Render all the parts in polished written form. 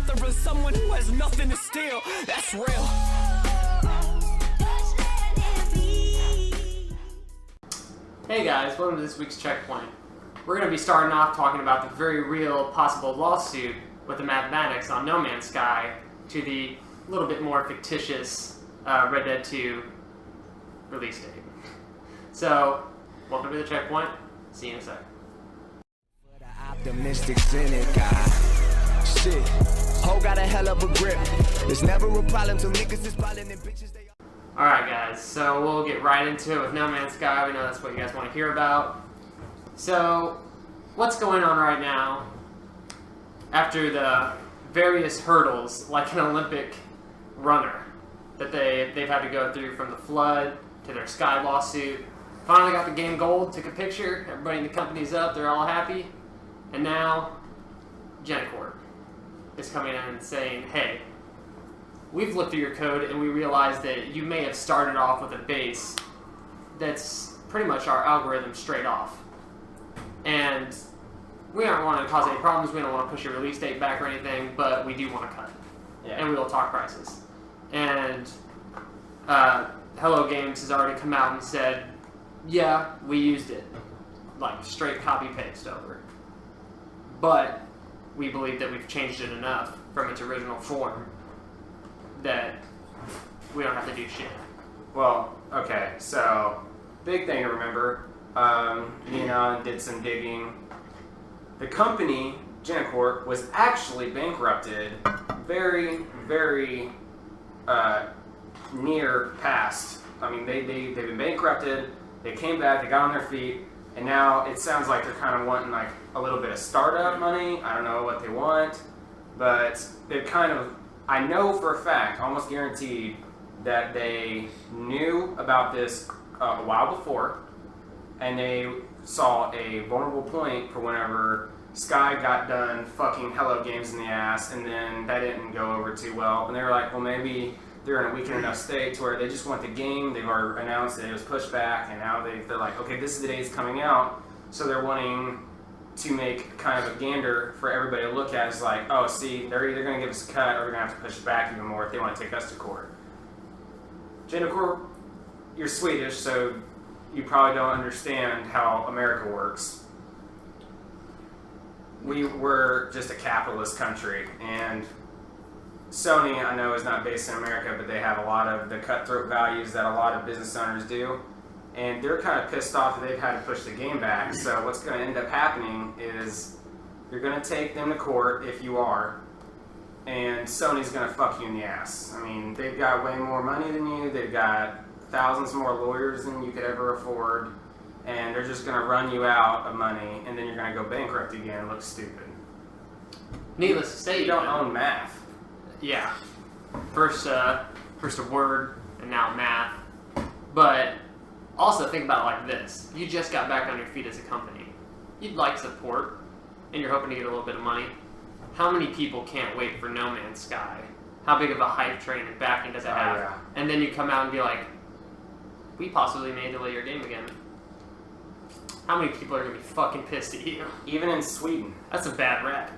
author of someone who has nothing to steal. That's real. Hey guys, welcome to this week's Checkpoint. We're going to be starting off talking about the very real possible lawsuit with the mathematics on No Man's Sky to the little bit more fictitious Red Dead 2 release date. So, welcome to the Checkpoint. See you in a sec. Optimistic cynic guy. Shit. Ho got a hell of a grip. It's never a problem till niggas is ballin' and bitches they Alright guys, so we'll get right into it with No Man's Sky. We know that's what you guys want to hear about. So, what's going on right now after the various hurdles, like an Olympic runner, that they've had to go through, from the flood to their Sky lawsuit. Finally got the game gold, took a picture, everybody in the company's up, they're all happy. And now, Genecorp is coming in and saying, hey, we've looked through your code and we realized that you may have started off with a base that's pretty much our algorithm straight off. And we don't want to cause any problems, we don't want to push your release date back or anything, but we do want to cut. Yeah. And we will talk prices. And Hello Games has already come out and said, yeah, we used it. Like, straight copy-paste over. But we believe that we've changed it enough from its original form that we don't have to do shit. Well, okay, so big thing to remember. Nina did some digging. The company, Genecorp, was actually bankrupted very, very near past. I mean, they've been bankrupted. They came back. They got on their feet. And now it sounds like they're kind of wanting like a little bit of startup money. I don't know what they want, but they've kind of, I know for a fact, almost guaranteed, that they knew about this a while before, and they saw a vulnerable point for whenever Sky got done fucking Hello Games in the ass, and then that didn't go over too well, and they were like, well, maybe they're in a weakened enough state to where they just want the game. They've already announced that it was pushed back, and now they're like, okay, this is the day it's coming out. So they're wanting to make kind of a gander for everybody to look at. It's like, oh, see, they're either going to give us a cut or they're going to have to push it back even more if they want to take us to court. Genecorp, you're Swedish, so you probably don't understand how America works. We're just a capitalist country, and Sony, I know, is not based in America, but they have a lot of the cutthroat values that a lot of business owners do. And they're kind of pissed off that they've had to push the game back. So what's going to end up happening is you're going to take them to court if you are, and Sony's going to fuck you in the ass. I mean, they've got way more money than you. They've got thousands more lawyers than you could ever afford. And they're just going to run you out of money, and then you're going to go bankrupt again and look stupid. Needless to say, You don't own math. Yeah. First a word, and now math. But also think about it like this. You just got back on your feet as a company. You'd like support, and you're hoping to get a little bit of money. How many people can't wait for No Man's Sky? How big of a hype train and backing does it have? Yeah. And then you come out and be like, we possibly may delay your game again. How many people are going to be fucking pissed at you? Even in Sweden. That's a bad rap.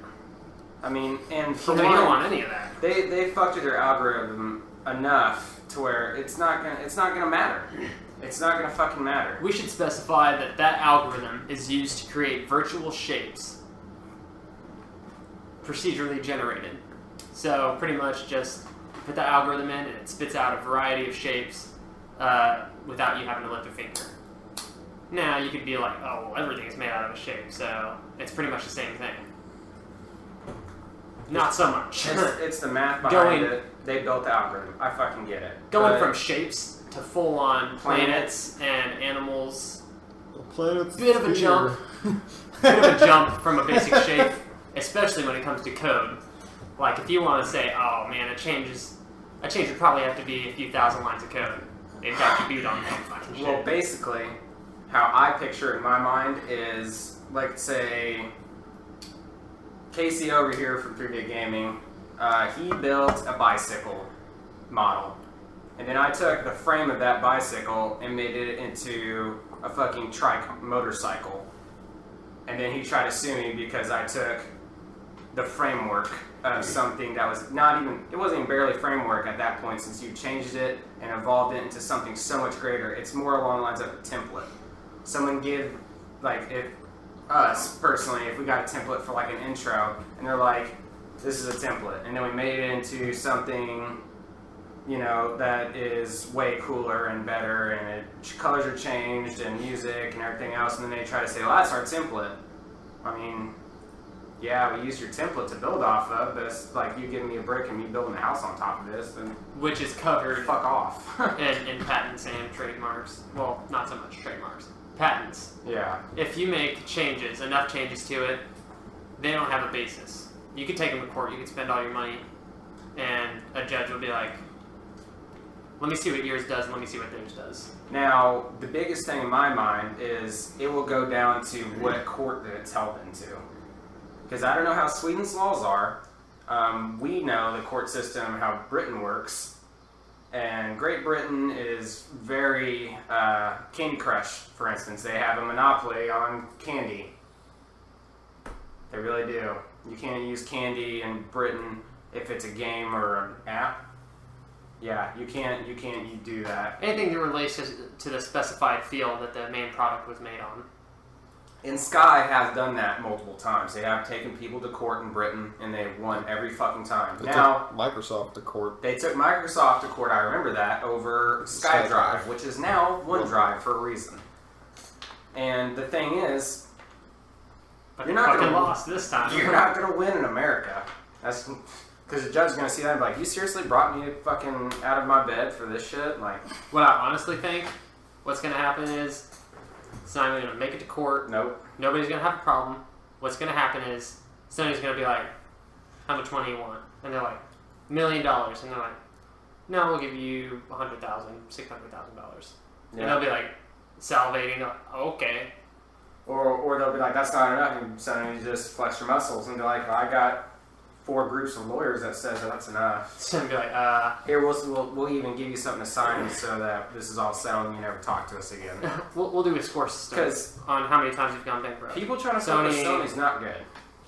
I mean, and for You one, don't want any of that. they fucked with their algorithm enough to where it's not gonna matter. It's not gonna fucking matter. We should specify that that algorithm is used to create virtual shapes, procedurally generated. So pretty much just put that algorithm in and it spits out a variety of shapes without you having to lift a finger. Now you could be like, oh, well, everything is made out of a shape, so it's pretty much the same thing. Not so much. It's the math behind it. They built the algorithm. I fucking get it. Going from shapes to full-on planets and animals. The planet's Bit of a jump. Bit of a jump from a basic shape, especially when it comes to code. Like if you want to say, oh man, a change would probably have to be a few thousand lines of code. They've got you beat on that fucking shit. Well, basically, how I picture it in my mind is, like, say, Casey over here from 3D Gaming, he built a bicycle model. And then I took the frame of that bicycle and made it into a fucking trike motorcycle. And then he tried to sue me because I took the framework of something that was not even, it wasn't even barely framework at that point, since you changed it and evolved it into something so much greater. It's more along the lines of a template. Someone give, like, if us personally, if we got a template for like an intro and they're like, this is a template, and then we made it into something, you know, that is way cooler and better, and colors are changed and music and everything else, and then they try to say, well, that's our template. I mean, yeah, we used your template to build off of, but it's like you giving me a brick and me building a house on top of this, and which is covered fuck off. in patents and trademarks. Well, not so much trademarks. Patents. Yeah. If you make changes, enough changes to it, they don't have a basis. You could take them to court, you could spend all your money, and a judge will be like, let me see what yours does and let me see what theirs does. Now, the biggest thing in my mind is it will go down to what court that it's held into. Because I don't know how Sweden's laws are. We know the court system, how Britain works. And Great Britain is very, Candy Crush, for instance. They have a monopoly on candy. They really do. You can't use candy in Britain if it's a game or an app. Yeah, you can't do that. Anything that relates to the specified field that the main product was made on. And Sky has done that multiple times. They have taken people to court in Britain, and they've won every fucking time. They Now, took Microsoft to court. they took Microsoft to court, I remember that, over SkyDrive, which is now OneDrive for a reason. And the thing is, But You're they not fucking gonna- lost this time. you're not going to win in America. That's because the judge's going to see that and be like, you seriously brought me fucking out of my bed for this shit? Like, What I honestly think, what's going to happen is, it's not even going to make it to court. nope. Nobody's going to have a problem. What's going to happen is, Sony's going to be like, how much money you want? And they're like, $1 million. And they're like, no, we'll give you $100,000, $600,000. Yeah. And they'll be like, salivating, like, okay. Or they'll be like, that's not enough, and suddenly you just flex your muscles, and they're like, I got 4 groups of lawyers that says that's enough. So they'll be like, Here, we'll even give you something to sign so that this is all settled and you never talk to us again. we'll do a score system 'Cause on how many times you've gone bankrupt. people trying to fuck with Sony- Sony's not good.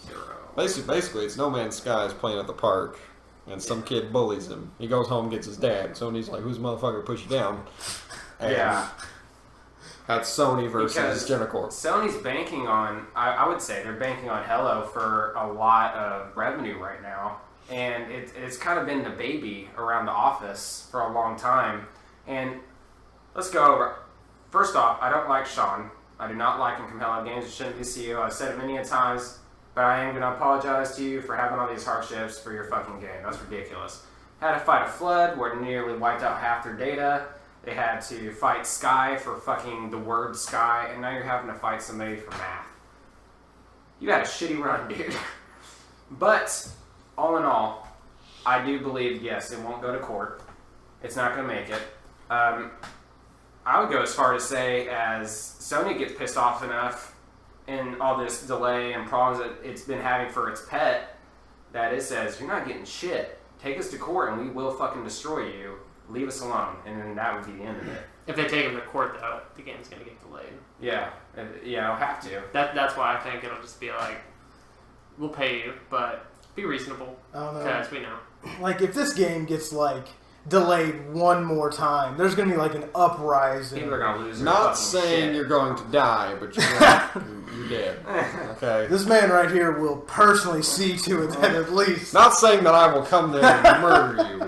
0. Basically, it's No Man's Sky is playing at the park, and some kid bullies him. He goes home and gets his dad. Sony's like, who's the motherfucker push you down? And Yeah. That's Sony versus Because Genacor. Sony's banking on, I would say they're banking on Hello for a lot of revenue right now. And it's kind of been the baby around the office for a long time. And let's go over. First off, I don't like Sean. I do not like him from Hello Games. It shouldn't be CEO. I've said it many a times. But I am going to apologize to you for having all these hardships for your fucking game. That's ridiculous. Had to fight a flood where it nearly wiped out half their data. They had to fight Sky for fucking the word Sky, and now you're having to fight somebody for math. You had a shitty run, dude. But, all in all, I do believe, yes, it won't go to court. It's not going to make it. I would go as far to say as Sony gets pissed off enough in all this delay and problems that it's been having for its pet that it says, you're not getting shit. Take us to court and we will fucking destroy you. Leave us alone, and then that would be the end of it. If they take him to court, though, the game's going to get delayed. Yeah, I'll have to. That's why I think it'll just be like, we'll pay you, but be reasonable, I don't know. because we know. Like, if this game gets, like, delayed one more time, there's going to be, like, an uprising. People are gonna lose their Not fucking saying shit. you're going to die, but you're dead. Okay. This man right here will personally see to it that at least Not saying that I will come there and murder you.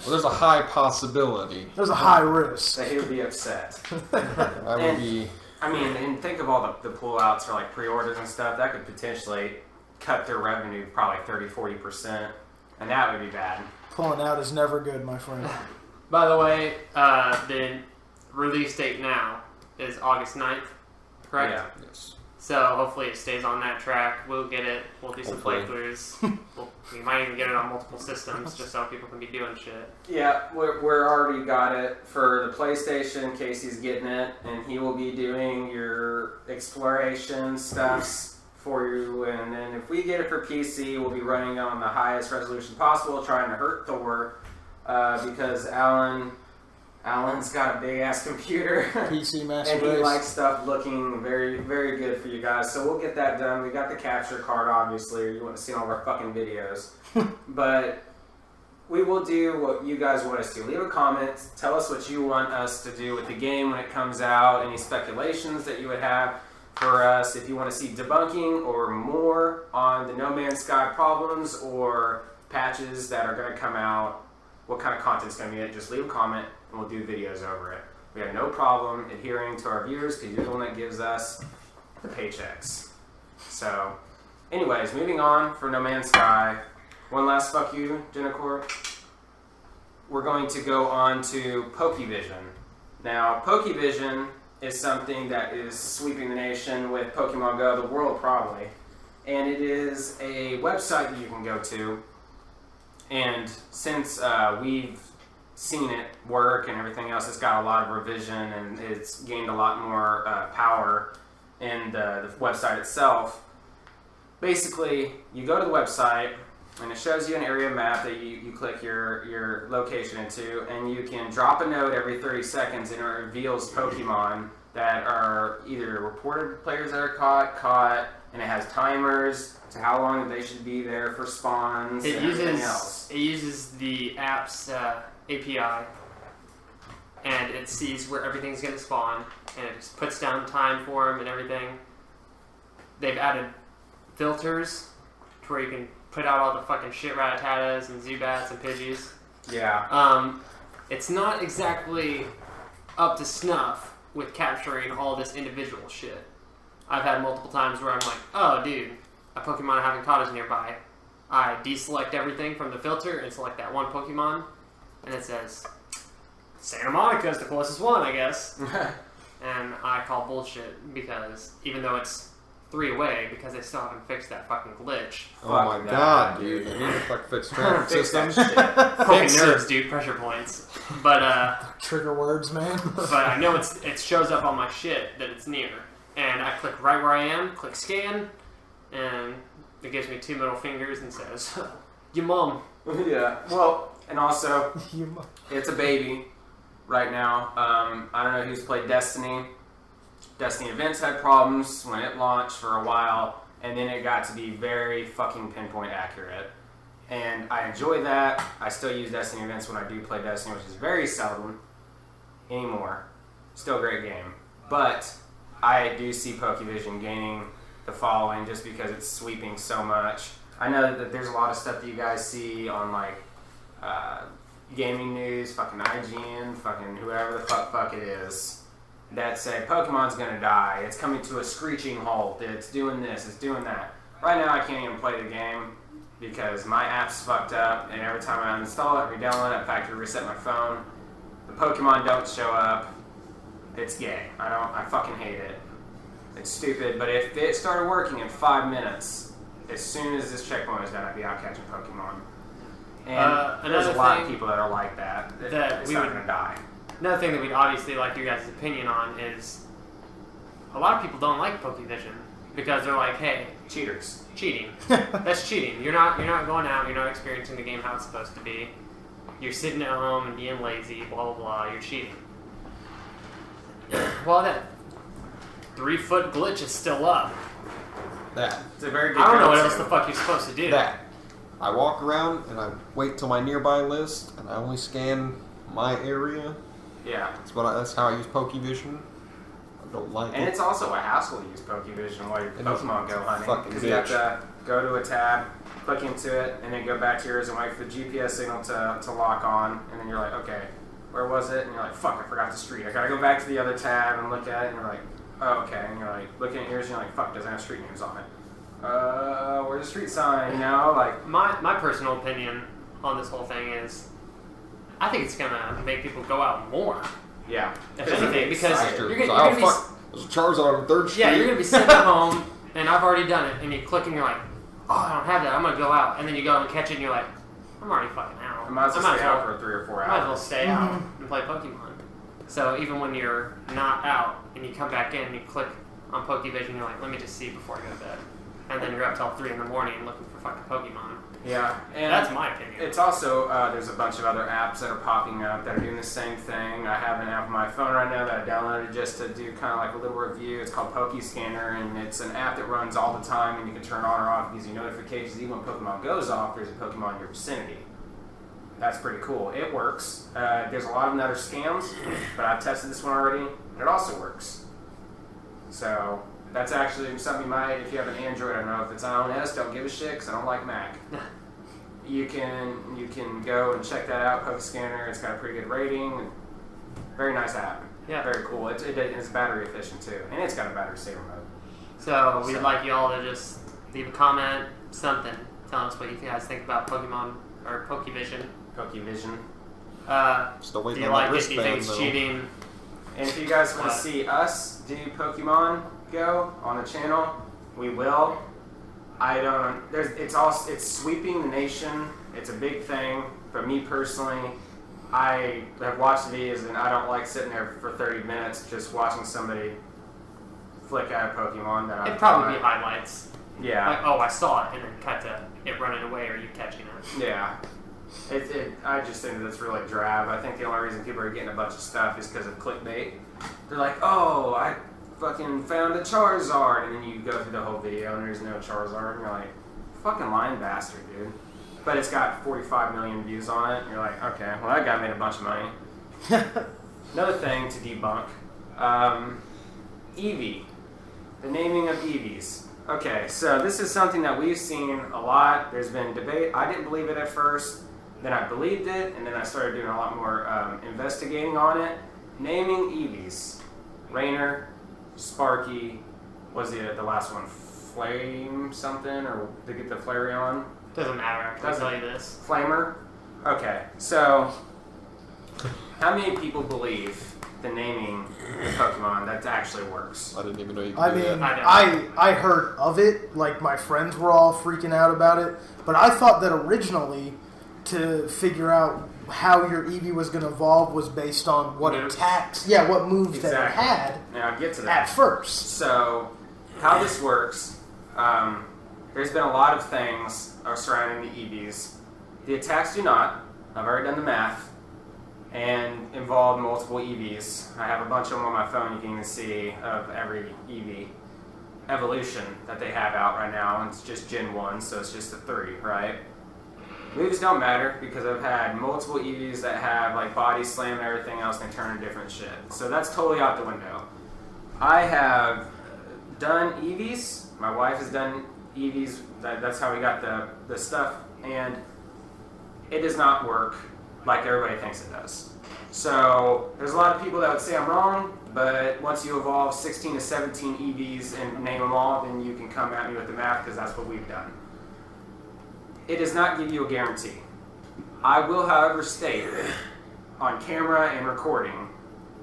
Well, there's a high possibility. there's a high risk. So he would be upset. I would be. I mean, and think of all the pullouts for like pre-orders and stuff. That could potentially cut their revenue probably 30-40%, and that would be bad. Pulling out is never good, my friend. By the way, the release date now is August 9th, correct? Yeah. Yes. So hopefully it stays on that track. We'll get it. We'll do some Hopefully. playthroughs. We might even get it on multiple systems just so people can be doing shit. Yeah, we're already got it for the PlayStation. Casey's getting it, and he will be doing your exploration stuffs for you. And then if we get it for PC, we'll be running on the highest resolution possible, trying to hurt Thor, because Alan Alan's got a big ass computer. PC Master And he Race. likes stuff looking very, very good for you guys. So we'll get that done. We got the capture card, obviously. You want to see all of our fucking videos. But we will do what you guys want us to. Leave a comment. Tell us what you want us to do with the game when it comes out. Any speculations that you would have for us. If you want to see debunking or more on the No Man's Sky problems or patches that are going to come out, what kind of content's going to be in it, just leave a comment and we'll do videos over it. We have no problem adhering to our viewers because you're the one that gives us the paychecks. So, anyways, moving on for No Man's Sky. One last fuck you, Jennifer. We're going to go on to Pokevision. Now, Pokevision is something that is sweeping the nation with Pokemon Go, the world probably. And it is a website that you can go to. And since we've seen it work and everything else, it's got a lot of revision and it's gained a lot more power in the website itself. Basically, you go to the website and it shows you an area map that you click your location into, and you can drop a note every 30 seconds and it reveals Pokemon that are either reported players that are caught, and it has timers to how long they should be there for spawns and everything else. It uses the app's API, and it sees where everything's going to spawn, and it just puts down time for them and everything. They've added filters to where you can put out all the fucking shit Rattatas and Zubats and Pidgeys. Yeah. It's not exactly up to snuff with capturing all this individual shit. I've had multiple times where I'm like, oh dude, a Pokemon I haven't caught is nearby. I deselect everything from the filter and select that one Pokemon, and it says, Santa Monica is the closest one, I guess. And I call bullshit because even though it's 3 away, because they still haven't fixed that fucking glitch. Oh my god, dude. They need to fucking fix traffic Fix that systems. shit. Fucking Fix nerves, it. dude. Pressure points. But Trigger words, man. but I know it shows up on my shit that it's near, and I click right where I am, click scan, and it gives me 2 middle fingers and says, "Your mom." Yeah. Well, and also, You- it's a baby right now. I don't know who's played Destiny. Destiny Events had problems when it launched for a while, and then it got to be very fucking pinpoint accurate. And I enjoy that. I still use Destiny Events when I do play Destiny, which is very seldom anymore. Still a great game. But I do see Pokevision gaining the following just because it's sweeping so much. I know that there's a lot of stuff that you guys see on like gaming news, fucking IGN, fucking whoever the fuck it is, that say Pokemon's gonna die, it's coming to a screeching halt, it's doing this, it's doing that. Right now I can't even play the game because my app's fucked up, and every time I uninstall it, re-download it, factory reset my phone, the Pokemon don't show up. It's gay. I fucking hate it. It's stupid, but if it started working in 5 minutes, as soon as this checkpoint is done, I'd be out catching Pokemon. And there's a another lot of thing people that are like that. that It's we not would- gonna die. Another thing that we'd obviously like your guys' opinion on is a lot of people don't like Pokevision because they're like, hey, Cheaters. cheating. That's cheating. You're not going out. You're not experiencing the game how it's supposed to be. You're sitting at home and being lazy. Blah blah blah. You're cheating. Well, that 3-foot glitch is still up. That. It's a very good I don't know what go-to. else the fuck you're supposed to do. That. I walk around and I wait till my nearby list and I only scan my area. Yeah. That's how I use Pokevision. I don't like And it. it's also a hassle to use Pokevision while your It is Pokemon go hunting. fucking Because you have bitch. to go to a tab, click into it, and then go back to yours and wait for the GPS signal to lock on. And then you're like, okay, where was it? And you're like, fuck, I forgot the street. I gotta go back to the other tab and look at it. And you're like, oh, okay. And you're like, looking at yours and you're like, fuck, doesn't have street names on it. Where's the street sign? You know, like, My personal opinion on this whole thing is, I think it's gonna make people go out more. yeah. If anything, because That's true. you're So, gonna oh, be fuck. There's a Charizard on 3rd Street. yeah, you're gonna be sitting at home, and I've already done it, and you click and you're like, oh, I don't have that. I'm gonna go out, and then you go and catch it, and you're like, I'm already fucking out. I might as well stay out for 3 or 4 I might as well hours. stay out and play Pokemon. So even when you're not out and you come back in and you click on Pokevision, you're like, let me just see before I go to bed. And then you're up till 3 in the morning looking for fucking Pokemon. Yeah, and That's my opinion. it's also there's a bunch of other apps that are popping up that are doing the same thing. I have an app on my phone right now that I downloaded just to do kind of like a little review. It's called PokeScanner, and it's an app that runs all the time, and you can turn on or off. It gives you notifications even when Pokemon goes off. There's a Pokemon in your vicinity. That's pretty cool. It works. There's a lot of them that are scams, but I've tested this one already, and it also works. So that's actually something you might, if you have an Android, I don't know if it's iOS, don't give a shit because I don't like Mac. You can go and check that out, PokeScanner. It's got a pretty good rating. Very nice app. Yeah. Very cool. It's battery efficient too, and it's got a battery saver mode. So we'd like you all to just leave a comment, something, telling us what you guys think about Pokemon or Pokevision. PokeVision. Still Do waiting you on that like it? Do you think wristband, it's though. cheating? And if you guys want to see us do Pokemon Go on the channel, we will. It's sweeping the nation. It's a big thing. For me personally, I have watched the videos and I don't like sitting there for 30 minutes just watching somebody flick at a Pokemon that It'd probably be highlights. Yeah. Like, oh, I saw it, and then cut to it running away or you catching it. Yeah. I just think that it's really drab. I think the only reason people are getting a bunch of stuff is because of clickbait. They're like, oh, I fucking found a Charizard, and then you go through the whole video and there's no Charizard, and you're like, fucking lying bastard, dude. But it's got 45 million views on it, and you're like, okay, well that guy made a bunch of money. Another thing to debunk, Eevee. The naming of Eevees. Okay, so this is something that we've seen a lot. There's been debate. I didn't believe it at first. Then I believed it, and then I started doing a lot more investigating on it. Naming Eevees. Rainer, Sparky, was the last one Flame something, or to get the Flareon? Doesn't matter. I can tell you this. Flamer? Okay, so how many people believe the naming Pokemon that actually works? I didn't even know you could I do mean, that. I heard of it. Like, my friends were all freaking out about it. But I thought that originally, to figure out how your Eevee was going to evolve was based on what Moves. attacks, what moves that it had Now I'll get to that. at first. So, how this works, there's been a lot of things surrounding the EVs. The attacks do not. I've already done the math. And involve multiple EVs. I have a bunch of them on my phone. You can even see of every EV evolution that they have out right now. And it's just Gen 1, so it's just the 3, right? Moves don't matter because I've had multiple EVs that have like body slam and everything else, and they turn into different shit. So that's totally out the window. I have done EVs. My wife has done EVs. That's how we got the stuff, and it does not work like everybody thinks it does. So there's a lot of people that would say I'm wrong, but once you evolve 16 to 17 EVs and name them all, then you can come at me with the math because that's what we've done. It does not give you a guarantee. I will, however, state on camera and recording,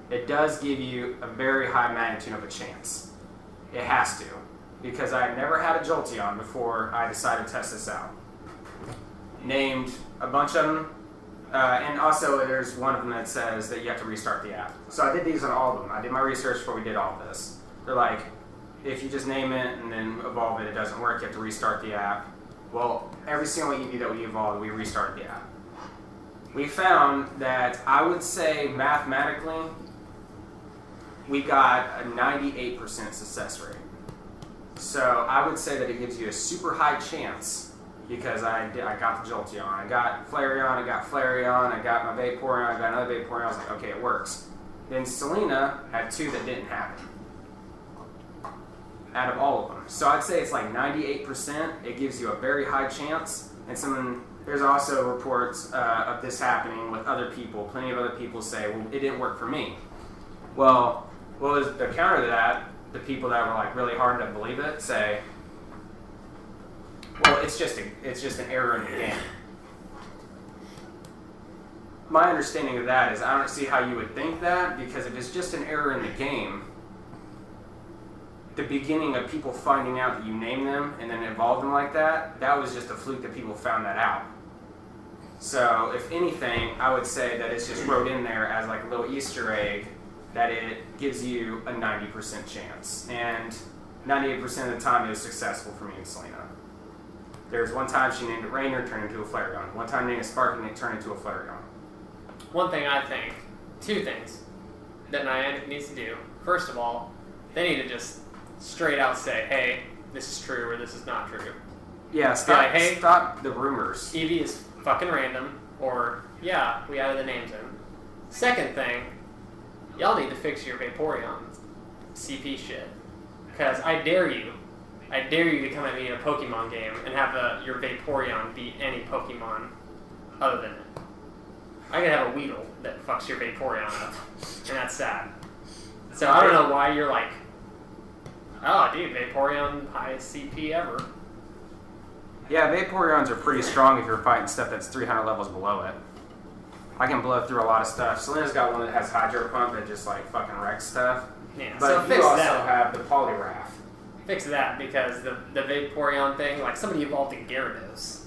it does give you a very high magnitude of a chance. It has to, because I had never had a Jolteon before I decided to test this out. Named a bunch of them, and also there's one of them that says that you have to restart the app. So I did these on all of them. I did my research before we did all of this. They're like, if you just name it and then evolve it, it doesn't work. You have to restart the app. Well, every single EV that we evolved, we restarted the app. We found that I would say mathematically, we got a 98% success rate. So I would say that it gives you a super high chance because I got the Jolteon, I got Flareon, I got my Vaporeon, I got another Vaporeon. I was like, okay, it works. Then Selena had 2 that didn't happen out of all of them. So I'd say it's like 98%. It gives you a very high chance. And there's also reports of this happening with other people. Plenty of other people say, well, it didn't work for me. Well, the counter to that, the people that were like really hard to believe it say, well, it's just an error in the game. My understanding of that is I don't see how you would think that, because if it's just an error in the game, the beginning of people finding out that you name them and then evolve them like that, that was just a fluke that people found that out. So if anything, I would say that it's just wrote in there as like a little Easter egg that it gives you a 90% chance. And 98% of the time it was successful for me and Selena. There's one time she named it Rainer, turned into a Flareon. One time named it Sparky, and it turned into a Flareon. One thing I think, two things that Niantic needs to do. First of all, they need to just straight out say, hey, this is true or this is not true. Yeah, stop, like, hey, stop the rumors. Eevee is fucking random, or, yeah, we added the names in. Second thing, y'all need to fix your Vaporeon CP shit. Because I dare you to come at me in a Pokemon game and have your Vaporeon beat any Pokemon other than it. I could have a Weedle that fucks your Vaporeon up, and that's sad. So I don't know why you're like, oh, dude, Vaporeon highest CP ever. Yeah, Vaporeons are pretty strong if you're fighting stuff that's 300 levels below it. I can blow through a lot of stuff. Selena's got one that has Hydro Pump that just like fucking wrecks stuff. Yeah, But so you fix also that. have the Poliwrath. Fix that because the Vaporeon thing, like somebody evolved a Gyarados.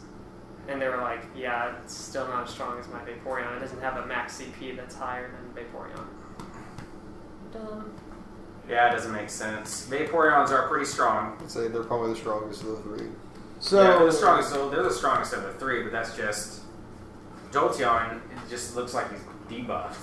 And they were like, yeah, it's still not as strong as my Vaporeon. It doesn't have a max CP that's higher than Vaporeon. Dumb. Yeah, it doesn't make sense. Vaporeons are pretty strong. I'd say they're probably the strongest of the three. So Yeah, they're the strongest of the three, but that's just Jolteon. It just looks like he's debuffed.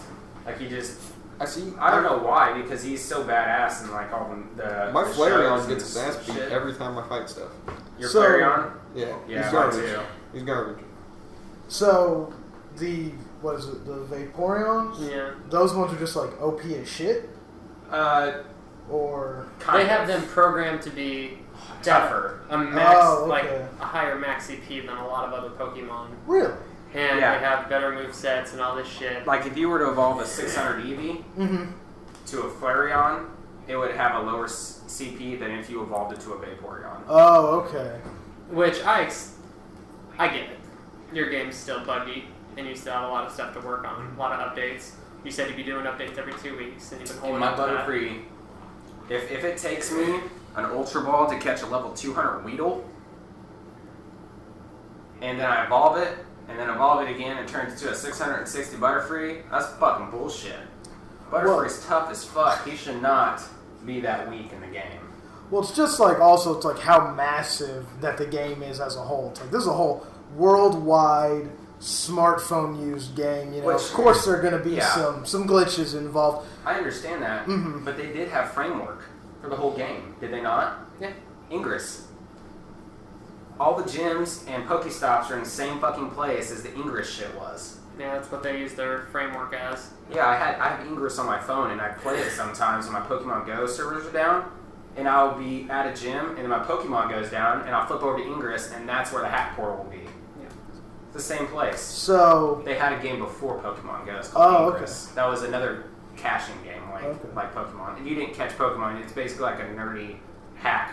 Like he just. I don't know why, because he's so badass and like all the My the Flareon shows gets his and ass beat shit. every time I fight stuff. Your So- Flareon? Yeah, Yeah, he's mine garbage. too. He's garbage. So the what is it? The Vaporeons? Yeah. Those ones are just like OP as shit, or Kind They of. have them programmed to be Tougher. a max, Oh, okay. like a higher max CP than a lot of other Pokemon. really? And Yeah. they have better movesets and all this shit. Like if you were to evolve a 600 Eevee Mm-hmm. to a Flareon, it would have a lower CP than if you evolved it to a Vaporeon. Oh, okay. Which I get it. Your game's still buggy, and you still have a lot of stuff to work on. A lot of updates. You said you'd be doing updates every 2 weeks, and you've been In holding my up to that. Butterfree, if it takes me an Ultra Ball to catch a level 200 Weedle, and then I evolve it, and then evolve it again and turn it into a 660 Butterfree, that's fucking bullshit. Butterfree's tough as fuck. He should not be that weak in the game. Well, it's just like also it's like how massive that the game is as a whole. It's like this is a whole worldwide smartphone used game. You know, Which- of course there are going to be yeah. some glitches involved. I understand that, Mhm. but they did have framework for the whole game, did they not? Yeah. Ingress. All the gyms and Pokestops are in the same fucking place as the Ingress shit was. Yeah, that's what they use their framework as. Yeah, I have Ingress on my phone and I play it sometimes when my Pokemon Go servers are down. And I'll be at a gym and then my Pokemon goes down and I'll flip over to Ingress and that's where the hack portal will be. Yeah. It's the same place. So They had a game before Pokemon Go. It's called Oh, Ingress. That was another caching game Okay. like Pokemon. And you didn't catch Pokemon. It's basically like a nerdy hack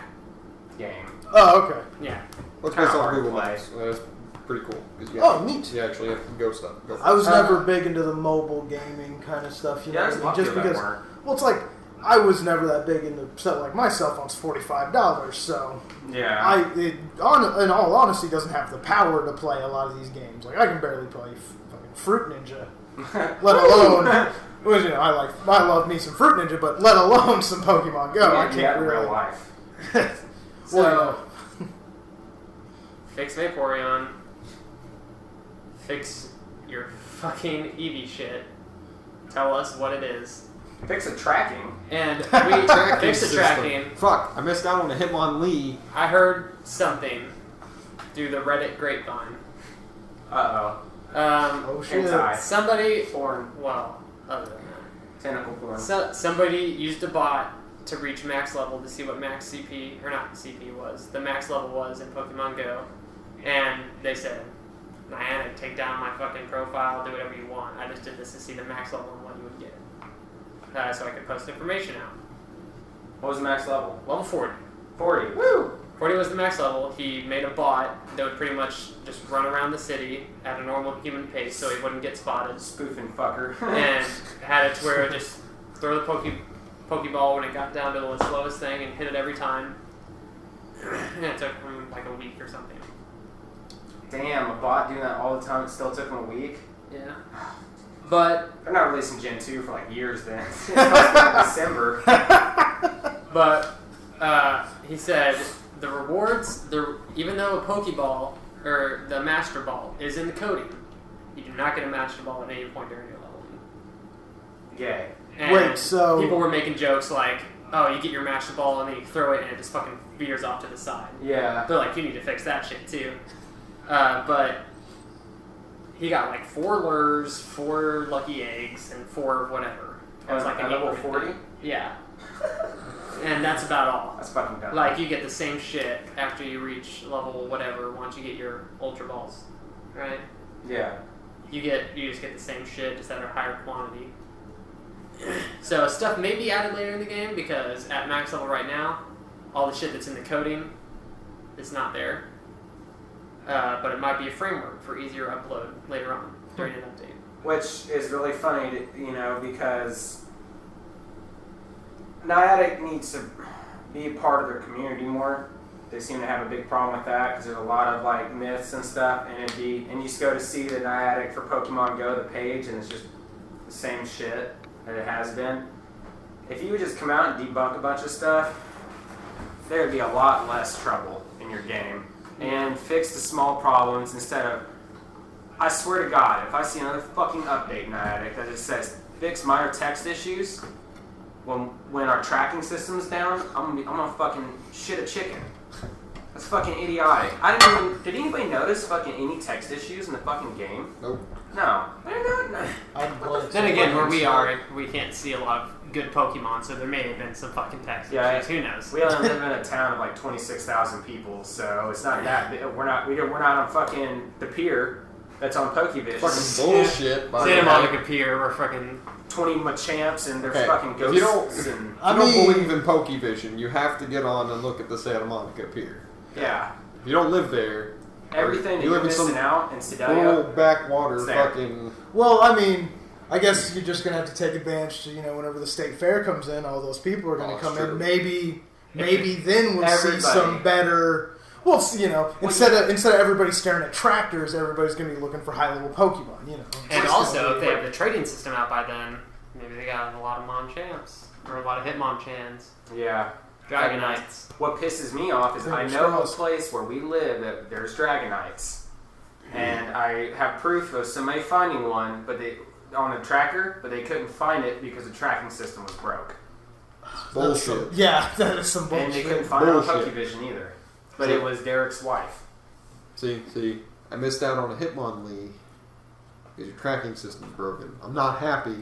game. oh, okay. Yeah. What's Kinda based on hard to Google play. Maps? That's pretty cool. 'Cause you Oh, actually- neat. You actually have to go stuff. Go I was Uh, never big into the mobile gaming kind of stuff. You Yeah, know, there's what I mean? a lot of Just people that because. weren't. Well, it's like I was never that big into stuff. Like my cell phone's $45, so Yeah. in all honesty, doesn't have the power to play a lot of these games. Like I can barely play fucking Fruit Ninja, let alone. Well, you know, I love me some Fruit Ninja, but let alone some Pokemon Go. I Yeah, can't in really. real life. So, Well, fix Vaporeon. Fix your fucking Eevee shit. Tell us what it is. Fix the tracking. And we Tracking fix the system. tracking. Fuck! I missed out on the Hitmonlee. I heard something through the Reddit grapevine. Uh-oh. oh shit. Hentai. Somebody, Porn. well, other than that. Tentacle porn. Somebody used a bot to reach max level to see what max CP, or not CP was, the max level was in Pokemon Go. And they said, Niantic, take down my fucking profile, do whatever you want. I just did this to see the max level and what you would get. So I could post information out. What was the max level? Level 40. 40. Woo! 40 was the max level. He made a bot that would pretty much just run around the city at a normal human pace so he wouldn't get spotted. Spoofing fucker. And had it to where it would just throw the Pokeball when it got down to the slowest thing and hit it every time. And it took him like a week or something. Damn, a bot doing that all the time. It still took him a week. Yeah. But They're not releasing Gen 2 for like years then. It's supposed to be in December. But he said the rewards, even though a Pokeball or the Master Ball is in the coding, you do not get a Master Ball at any point during your leveling. Yay. And Wait, so- people were making jokes like, "Oh, you get your Master Ball and then you throw it and it just fucking veers off to the side." Yeah. They're like, "You need to fix that shit too." But he got like 4 lures, 4 lucky eggs, and 4 whatever. It was like at an level increment 40? thing. Yeah. And that's about all. That's fucking dumb. Like, you get the same shit after you reach level whatever once you get your Ultra Balls, right? Yeah. You just get the same shit, just at a higher quantity. So stuff may be added later in the game because at max level right now, all the shit that's in the coding is not there. But it might be a framework for easier upload later on during an update. Which is really funny, because Niantic needs to be a part of their community more. They seem to have a big problem with that because there's a lot of like myths and stuff, and you just go to see the Niantic for Pokemon Go, the page, and it's just the same shit that it has been. If you would just come out and debunk a bunch of stuff, there would be a lot less trouble in your game. And fix the small problems instead of, I swear to God, if I see another fucking update, Niantic, that just says fix minor text issues when our tracking system's down, I'm gonna fucking shit a chicken. That's fucking idiotic. Did anybody notice fucking any text issues in the fucking game? Nope. No. They're not. Then again, where we are, we can't see a lot of good Pokemon, so there may have been some fucking text issues. Who knows? We only live in a town of like 26,000 people, so it's not that big. We're not on fucking the pier that's on Pokevision. Fucking bullshit. by the Santa way. Monica Pier, we're fucking... 20 Machamps and there's Okay, fucking if ghosts. you don't- and, I don't believe in Pokevision. You have to get on and look at the Santa Monica Pier. yeah. If you don't live there, Everything that you you're live in some missing out in little Sedalia. backwater It's there. fucking. Well, I mean, I guess you're just gonna have to take advantage. To, whenever the state fair comes in, all those people are gonna Oh, come true. in. Maybe then we'll see Everybody. some better. Well, instead of everybody staring at tractors, everybody's gonna be looking for high level Pokemon. And It's also, gonna if be- they have the trading system out by then, maybe they got a lot of Monchamps. Or a lot of Hitmonchans. Yeah. Dragonites. What pisses me off is I Fingers know a crossed. place where we live that there's Dragonites. And I have proof of somebody finding one, on a tracker, but they couldn't find it because the tracking system was broke. Bullshit. Yeah, that is some And they bullshit. couldn't find it on Bullshit. Pokevision either. But it was Derek's wife. See, I missed out on a Hitmonlee because your tracking system's broken. I'm not happy.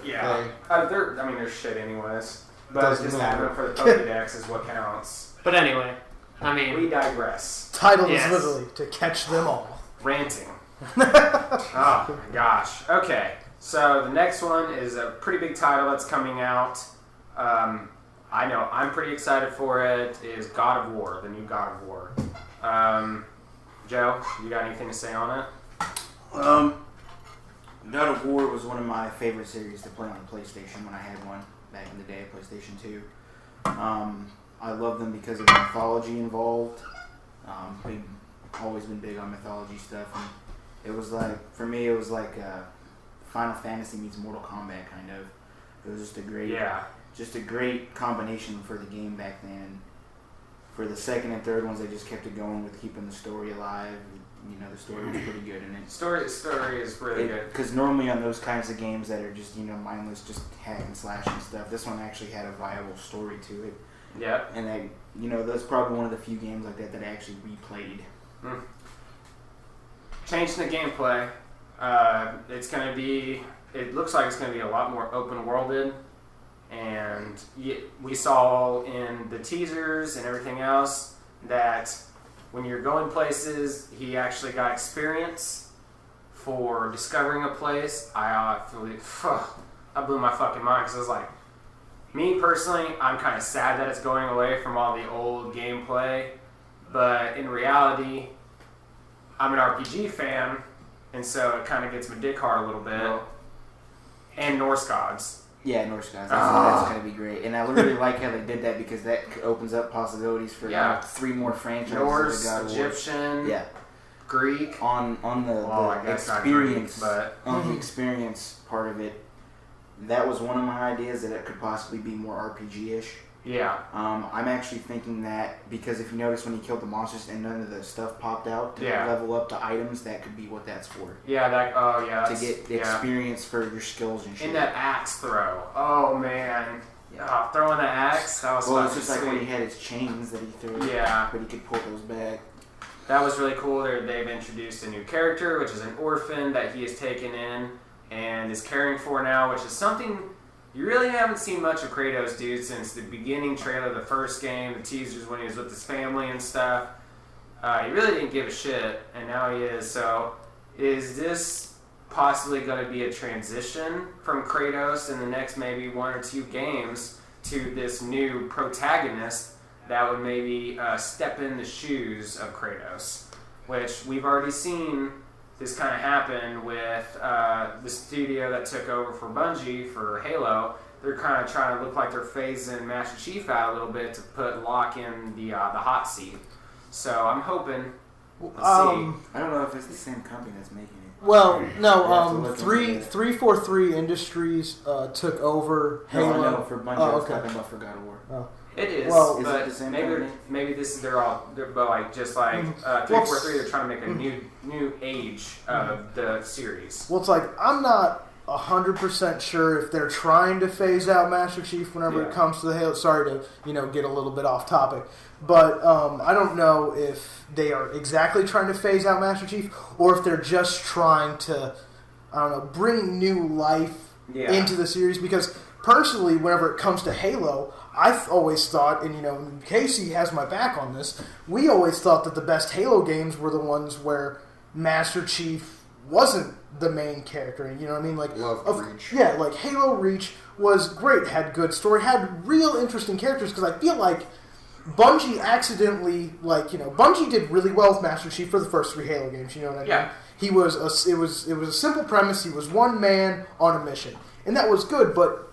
Yeah. Okay. They're shit anyways. But Doesn't just matter. having it for the Pokedex is what counts. But anyway, I mean... We digress. Title Yes. is literally to catch them all. Ranting. Oh my gosh. Okay. So the next one is a pretty big title that's coming out. I know I'm pretty excited for it. Is God of War, the new God of War. Joe, you got anything to say on it? God of War was one of my favorite series to play on PlayStation when I had one back in the day, PlayStation 2. I love them because of the mythology involved. Always been big on mythology stuff, and it was like, for me, it was like Final Fantasy meets Mortal Kombat, kind of. It was just a great combination for the game back then. For the second and third ones, they just kept it going with keeping the story alive. The story was pretty good in it. Story is really good. Because normally on those kinds of games that are just, mindless, just hack and slash and stuff, this one actually had a viable story to it. Yep. And that's probably one of the few games like that I actually replayed. Changing the gameplay. It looks like it's going to be a lot more open-worlded. And we saw in the teasers and everything else that when you're going places, he actually got experience for discovering a place. I blew my fucking mind because I was like, me personally, I'm kind of sad that it's going away from all the old gameplay. But in reality, I'm an RPG fan, and so it kind of gets my dick hard a little bit. And Norse gods. Yeah, Norse Gods. That's going to be great. And I really like how they did that because that opens up possibilities for 3 more franchises. Norse, of God of War. Egyptian, Yeah. Greek. On the I guess not Greek, experience, but on the experience part of it, that was one of my ideas that it could possibly be more RPG-ish. Yeah. I'm actually thinking that because if you notice when he killed the monsters and none of the stuff popped out to Yeah. level up the items, that could be what that's for. Yeah, To that's- get the experience for your skills and shit. And that axe throw. Oh, man. Yeah, throwing the axe, that was well, it's fucking just like when he sweet. had his chains that he threw. Yeah. But he could pull those back. That was really cool. They've introduced a new character, which is an orphan that he has taken in and is caring for now, which is something you really haven't seen much of Kratos do since the beginning trailer of the first game, the teasers when he was with his family and stuff. He really didn't give a shit, and now he is. So, is this possibly going to be a transition from Kratos in the next maybe 1 or 2 games to this new protagonist that would maybe step in the shoes of Kratos, which we've already seen this kind of happen with the studio that took over for Bungie for Halo. They're kind of trying to look like they're phasing Master Chief out a little bit to put Locke in the hot seat. So I'm hoping. Let's see. I don't know if it's the same company that's making it. Well, You have to no. look Three into that. 343 Industries took over Halo. No, I know for Bungie, I was okay. talking about for God of War. It is, Well- Is but it the same maybe company? maybe this is they're but like just like Mm-hmm. 343. They're trying to make a new age of the series. Well, it's like I'm not 100% sure if they're trying to phase out Master Chief whenever Yeah. it comes to the Halo. Sorry to get a little bit off topic, but I don't know if they are exactly trying to phase out Master Chief or if they're just trying to bring new life Yeah. into the series. Because personally, whenever it comes to Halo, I've always thought, and Casey has my back on this, we always thought that the best Halo games were the ones where Master Chief wasn't the main character. You know what I mean? Like Loved Reach. Yeah, like Halo Reach was great, had good story, had real interesting characters. Because I feel like Bungie accidentally, Bungie did really well with Master Chief for the first 3 Halo games. You know what I mean? Yeah. It was a simple premise. He was one man on a mission, and that was good. But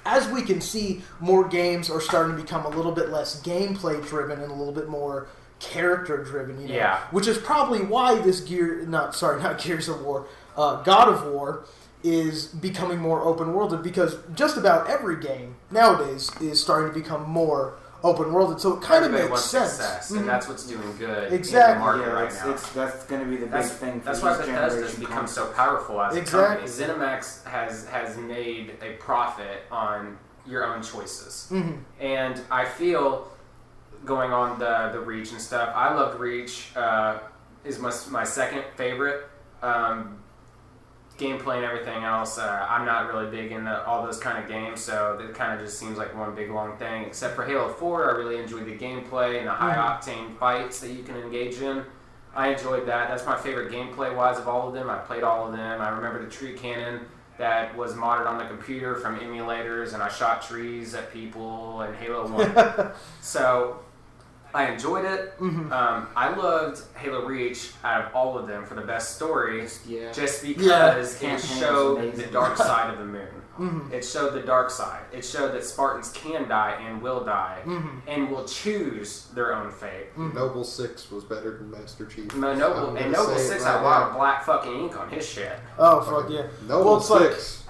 as we can see, more games are starting to become a little bit less gameplay driven and a little bit more character driven. Yeah. Which is probably why this not Gears of War, God of War is becoming more open worlded, because just about every game nowadays is starting to become more open worlded. So it kind of Everybody makes wants sense. success, Mhm. and that's what's doing good in Exactly. the market Yeah, right now. that's going to be the big thing for That's why this Bethesda's generation become console. so powerful as a Exactly. company. ZeniMax has made a profit on your own choices, Mhm. and I feel going on the Reach and stuff. I loved Reach. Is my second favorite. Gameplay and everything else, I'm not really big into all those kind of games, so it kind of just seems like one big long thing. Except for Halo 4, I really enjoyed the gameplay and the high-octane fights that you can engage in. I enjoyed that. That's my favorite gameplay-wise of all of them. I played all of them. I remember the tree cannon that was modded on the computer from emulators, and I shot trees at people in Halo 1. So I enjoyed it. I loved Halo Reach out of all of them for the best story, Yeah. just because Campaign it was showed the amazing. dark side of the moon. It showed the dark side. It showed that Spartans can die and will die and will choose their own fate. Noble 6 was better than Master Chief. Noble I'm and gonna Noble say it 6 right had a lot now. of black fucking ink on his shit. Oh fuck yeah! Noble Well, it's like- 6,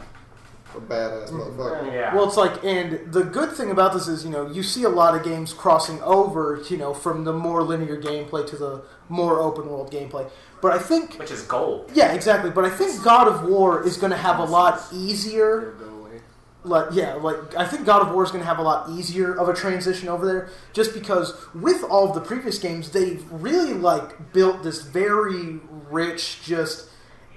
a badass motherfucker. Yeah. Well, it's like, and the good thing about this is, you see a lot of games crossing over, from the more linear gameplay to the more open world gameplay. But I think, Which is gold. yeah, exactly. But I think God of War is going to have a lot easier. Go away. I think God of War is going to have a lot easier of a transition over there, just because with all of the previous games, they've really built this very rich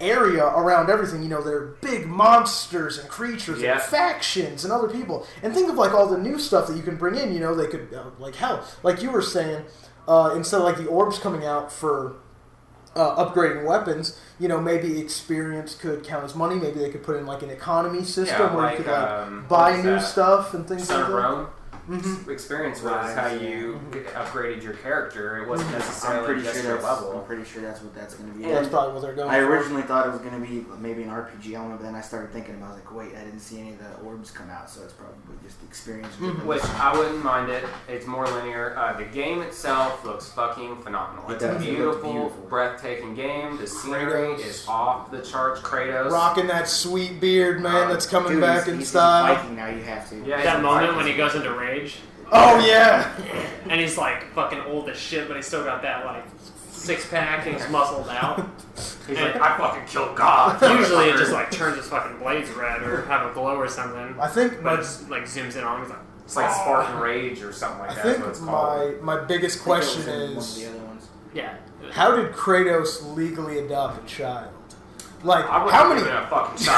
area around everything. There are big monsters and creatures Yeah. and factions and other people. And think of all the new stuff that you can bring in. They could hell, like you were saying, instead of the orbs coming out for upgrading weapons, maybe experience could count as money. Maybe they could put in an economy system Yeah, where like, you could what buy is new that? stuff and things Son like of that. Rome. Experience was Right, how yeah. you upgraded your character. It wasn't I'm necessarily pretty just sure your that's. level. I'm pretty sure that's what that's going to be. Yeah, that's And probably what they're going I for. originally thought it was going to be maybe an RPG element, but then I started thinking about it. Wait, I didn't see any of the orbs come out, so it's probably just the experience. Which I wouldn't mind it. It's more linear. The game itself looks fucking phenomenal. It It's a does. It looks beautiful, beautiful. breathtaking game. The scenery Kratos. is off the charts. Kratos. Rocking that sweet beard, man, that's coming Dude, back he's in he's style. Viking now. You have to. Yeah, That he's moment like- when he goes into rage. Oh yeah. And he's like fucking old as shit, but he's still got that like 6-pack and he's muscled out. He's like, I fucking killed God. Usually it just like turns his fucking blades red or have a glow or something. I think But it's like zooms in on him. He's like, It's like Spartan Rage or something like I that. That's what think it's called. my biggest I think that question was in one of is, the other ones. yeah. how did Kratos legally adopt a child? Like, I how wouldn't many? have given a fucking shot.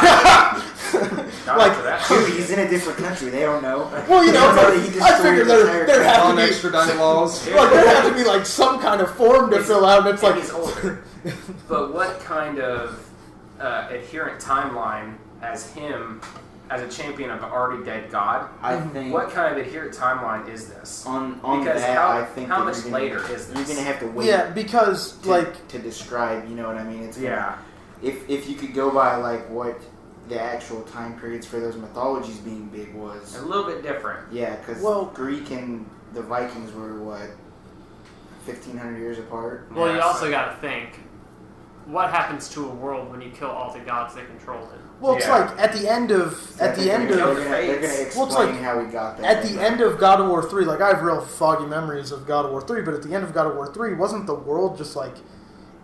Not Like, after that. Dude, he's in a different country. They don't know. Well, you know, He I destroyed figured the there entire have On to be extraditing laws. like there have to be like some kind of form to fill out, and it's like he's older. But what kind of adherent timeline as him, as a champion of an already dead god? I think What kind of adherent timeline is this? on Because that, how- I think how that much you're gonna, later is You're this? gonna have to wait. yeah, because to, like to describe. You know what I mean? It's gonna- Yeah. If you could go by like what the actual time periods for those mythologies being big was. A little bit different. Yeah, because Well- Greek and the Vikings were what 1,500 years apart. Well, you Yeah, also so- got to think, what happens to a world when you kill all the gods that control it? well, it's Yeah. like at the end of They're gonna Fates. explain Well, it's like, how we got there. at the end of God of War 3, like I have real foggy memories of God of War 3, but at the end of God of War 3, wasn't the world just like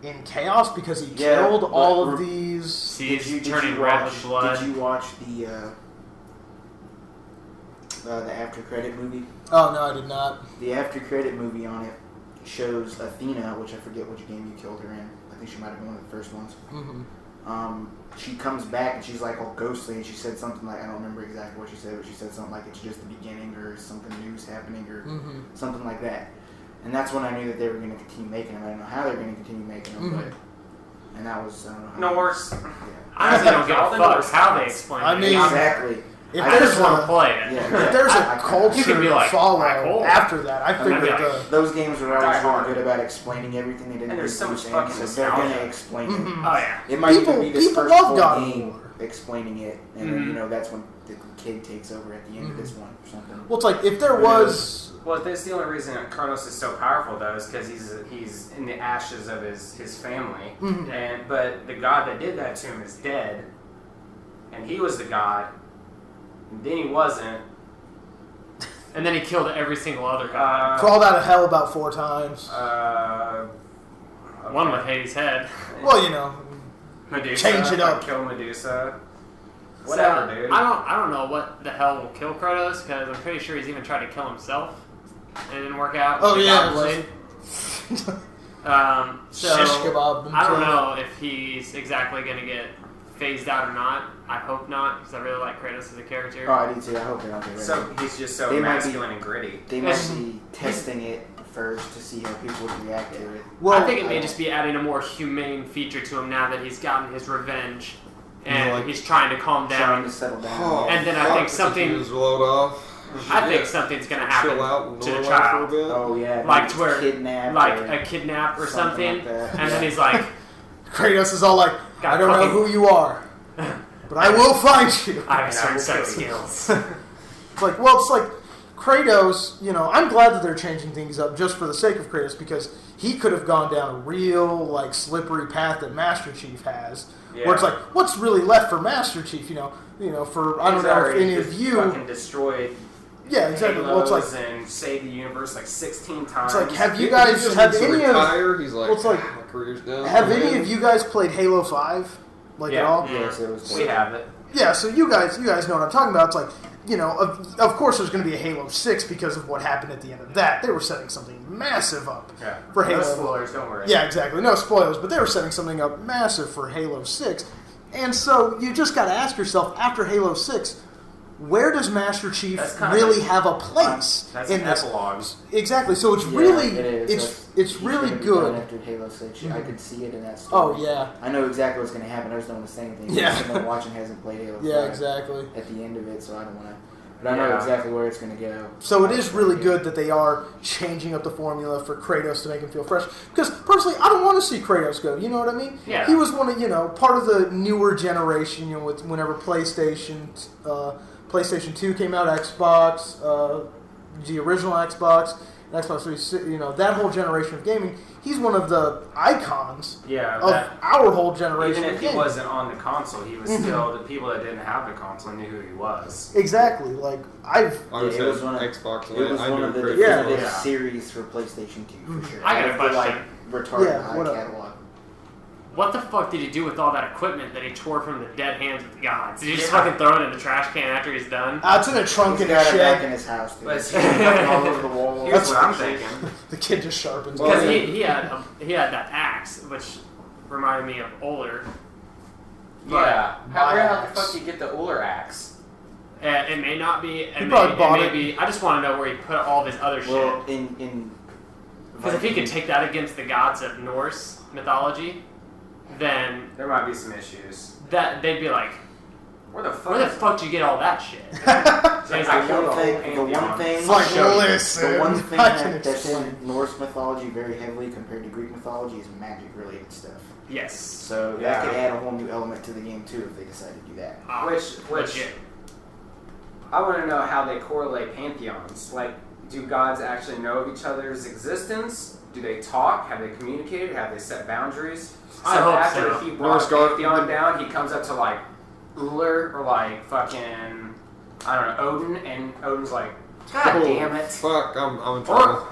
in chaos because he Yeah, killed but all of re- these? Seas turning red with blood. Did you watch the after credit movie? Oh no, I did not. The after credit movie on it shows Athena, which I forget which game you killed her in. I think she might have been one of the first ones. Mm-hmm. She comes back and she's like all ghostly, and she said something like, I don't remember exactly what she said, but she said something like it's just the beginning or something new's happening or Mm-hmm. something like that. And that's when I knew that they were going to continue making them. I don't know how they were going to continue making them, Mhm. but and that was I don't know. How Norse. Yeah. I honestly don't give a All the fuck Norse how they gods. explain I it. mean, Exactly. If I I there's just want a to play it. Yeah. if there's a I- culture You could be to like, follow Black Hole. after that, I figured I'd be like, Those games were always Die really Hard. good about explaining everything. They didn't And there's do so much loose ends, fucking so they're going nostalgia. to explain it. Mhm. Oh yeah. It might People- even be this people first love full God of game War. explaining it, and then Mhm. that's when the kid takes over at the end of this one or something. Well, it's like if there was. Well, that's the only reason that Kronos is so powerful, though, is because he's in the ashes of his family, Mhm. but the god that did that to him is dead, and he was the god, and then he wasn't. And then he killed every single other god. Crawled out of hell about 4 times. One okay. with Hades' head. Well, you know, Medusa. Change it up. Kill Medusa. Whatever, So, dude. I don't know what the hell will kill Kratos because I'm pretty sure he's even tried to kill himself and it didn't work out. Oh, with the yeah, God it's blade. So shish kebab. I don't know if he's exactly gonna get phased out or not. I hope not because I really like Kratos as a character. Oh, I do too. I hope they don't get rid of So it. he's just so They might be- masculine and gritty. They must be testing it first to see how people would react to it. Well, I think it may just be adding a more humane feature to him now that he's gotten his revenge and like- he's trying to calm Trying down. to settle down. Oh, And then I fuck, think the something- computers load off. I think Shit. something's gonna happen Chill out to the Norway child. for a bit. Oh yeah, Like maybe to where- kidnapped Like or a kidnap or something something, like that. and then Yeah. he's like, Kratos is all like, Got I don't know fucking- who you are, but I will find you. I have And I certain will sex kill you." skills. It's like, well, it's like Kratos, you know, I'm glad that they're changing things up just for the sake of Kratos because he could have gone down a real, like, slippery path that Master Chief has. Where it's Yeah. like, what's really left for Master Chief, you know, for, I don't He's know if already any of just you... fucking destroyed Yeah, exactly. Well, it's like, Halos and saved the universe like 16 times. it's like, have you He guys, just have needs to any of, retire. He's like, well, it's like, my career's done. have any of you guys played Halo 5? Like, at Yeah. all? Yes, it was. We have it. Yeah, so you guys know what I'm talking about. It's like, you know, of course there's going to be a Halo 6 because of what happened at the end of that. They were setting something massive up Yeah. for No Halo. spoilers, don't worry. Yeah, exactly. No spoilers, but they were setting something up massive for Halo 6. And so you just got to ask yourself, after Halo 6, where does Master Chief That's kind of really a- have a place That's in an this? epilogue. Exactly. So it's Yeah, really, it is. it's He's really gonna be good. done after Halo 6. I could see it in that Oh story. yeah, I know exactly what's going to happen. I just don't want to say anything. Yeah. Someone watching hasn't played Halo 5 yeah, exactly. at the end of it, so I don't want to. But I know Yeah. exactly where it's going to go. So it is really good that they are changing up the formula for Kratos to make him feel fresh. Because personally, I don't want to see Kratos go. You know what I mean? Yeah. He was one of part of the newer generation. You know, with whenever PlayStation 2 came out, Xbox, the original Xbox, Xbox 360, that whole generation of gaming, he's one of the icons Yeah, of our whole generation even of if he gaming. wasn't on the console, he was still, the people that didn't have the console knew who he was. Exactly. Like, I've... I would Yeah, say it was one of- Xbox. It was I one knew of the pretty definitive Yeah. series for PlayStation 2 for sure. I got a Out of the, question. retarded Yeah, high what up? catalog. What the fuck did he do with all that equipment that he tore from the dead hands of the gods? Did he just Yeah. fucking throw it in the trash can after he's done? It's in a trunk He's in got his it back in shed. his house, dude. But It's fucking all over the wall. Here's what I'm thinking. The kid just sharpens it. Because he had that axe, which reminded me of Oler. Yeah. My Where the axe. fuck do you get the Uller axe? It may not be. It probably bought may it. be. I just want to know where he put all of his other Well, shit. in Because if he could take that against the gods of Norse mythology, then There might be some issues. that they'd be like, Where the fuck? where the fuck did you get all that shit? He's the like, one the thing, whole pantheon. It's like, show you. listen, the one thing I can that's explain. in Norse mythology very heavily compared to Greek mythology is magic related stuff. Yes. So Yeah. that could add a whole new element to the game too if they decide to do that. Which legit. I want to know how they correlate pantheons. Like, do gods actually know of each other's existence? Do they talk? Have they communicated? Have they set boundaries? I hope after so. he Norse brought god- pantheon down, he comes up to like Uller or like fucking I don't know Odin, and Odin's like, God Oh, damn it. Fuck, I'm in Or,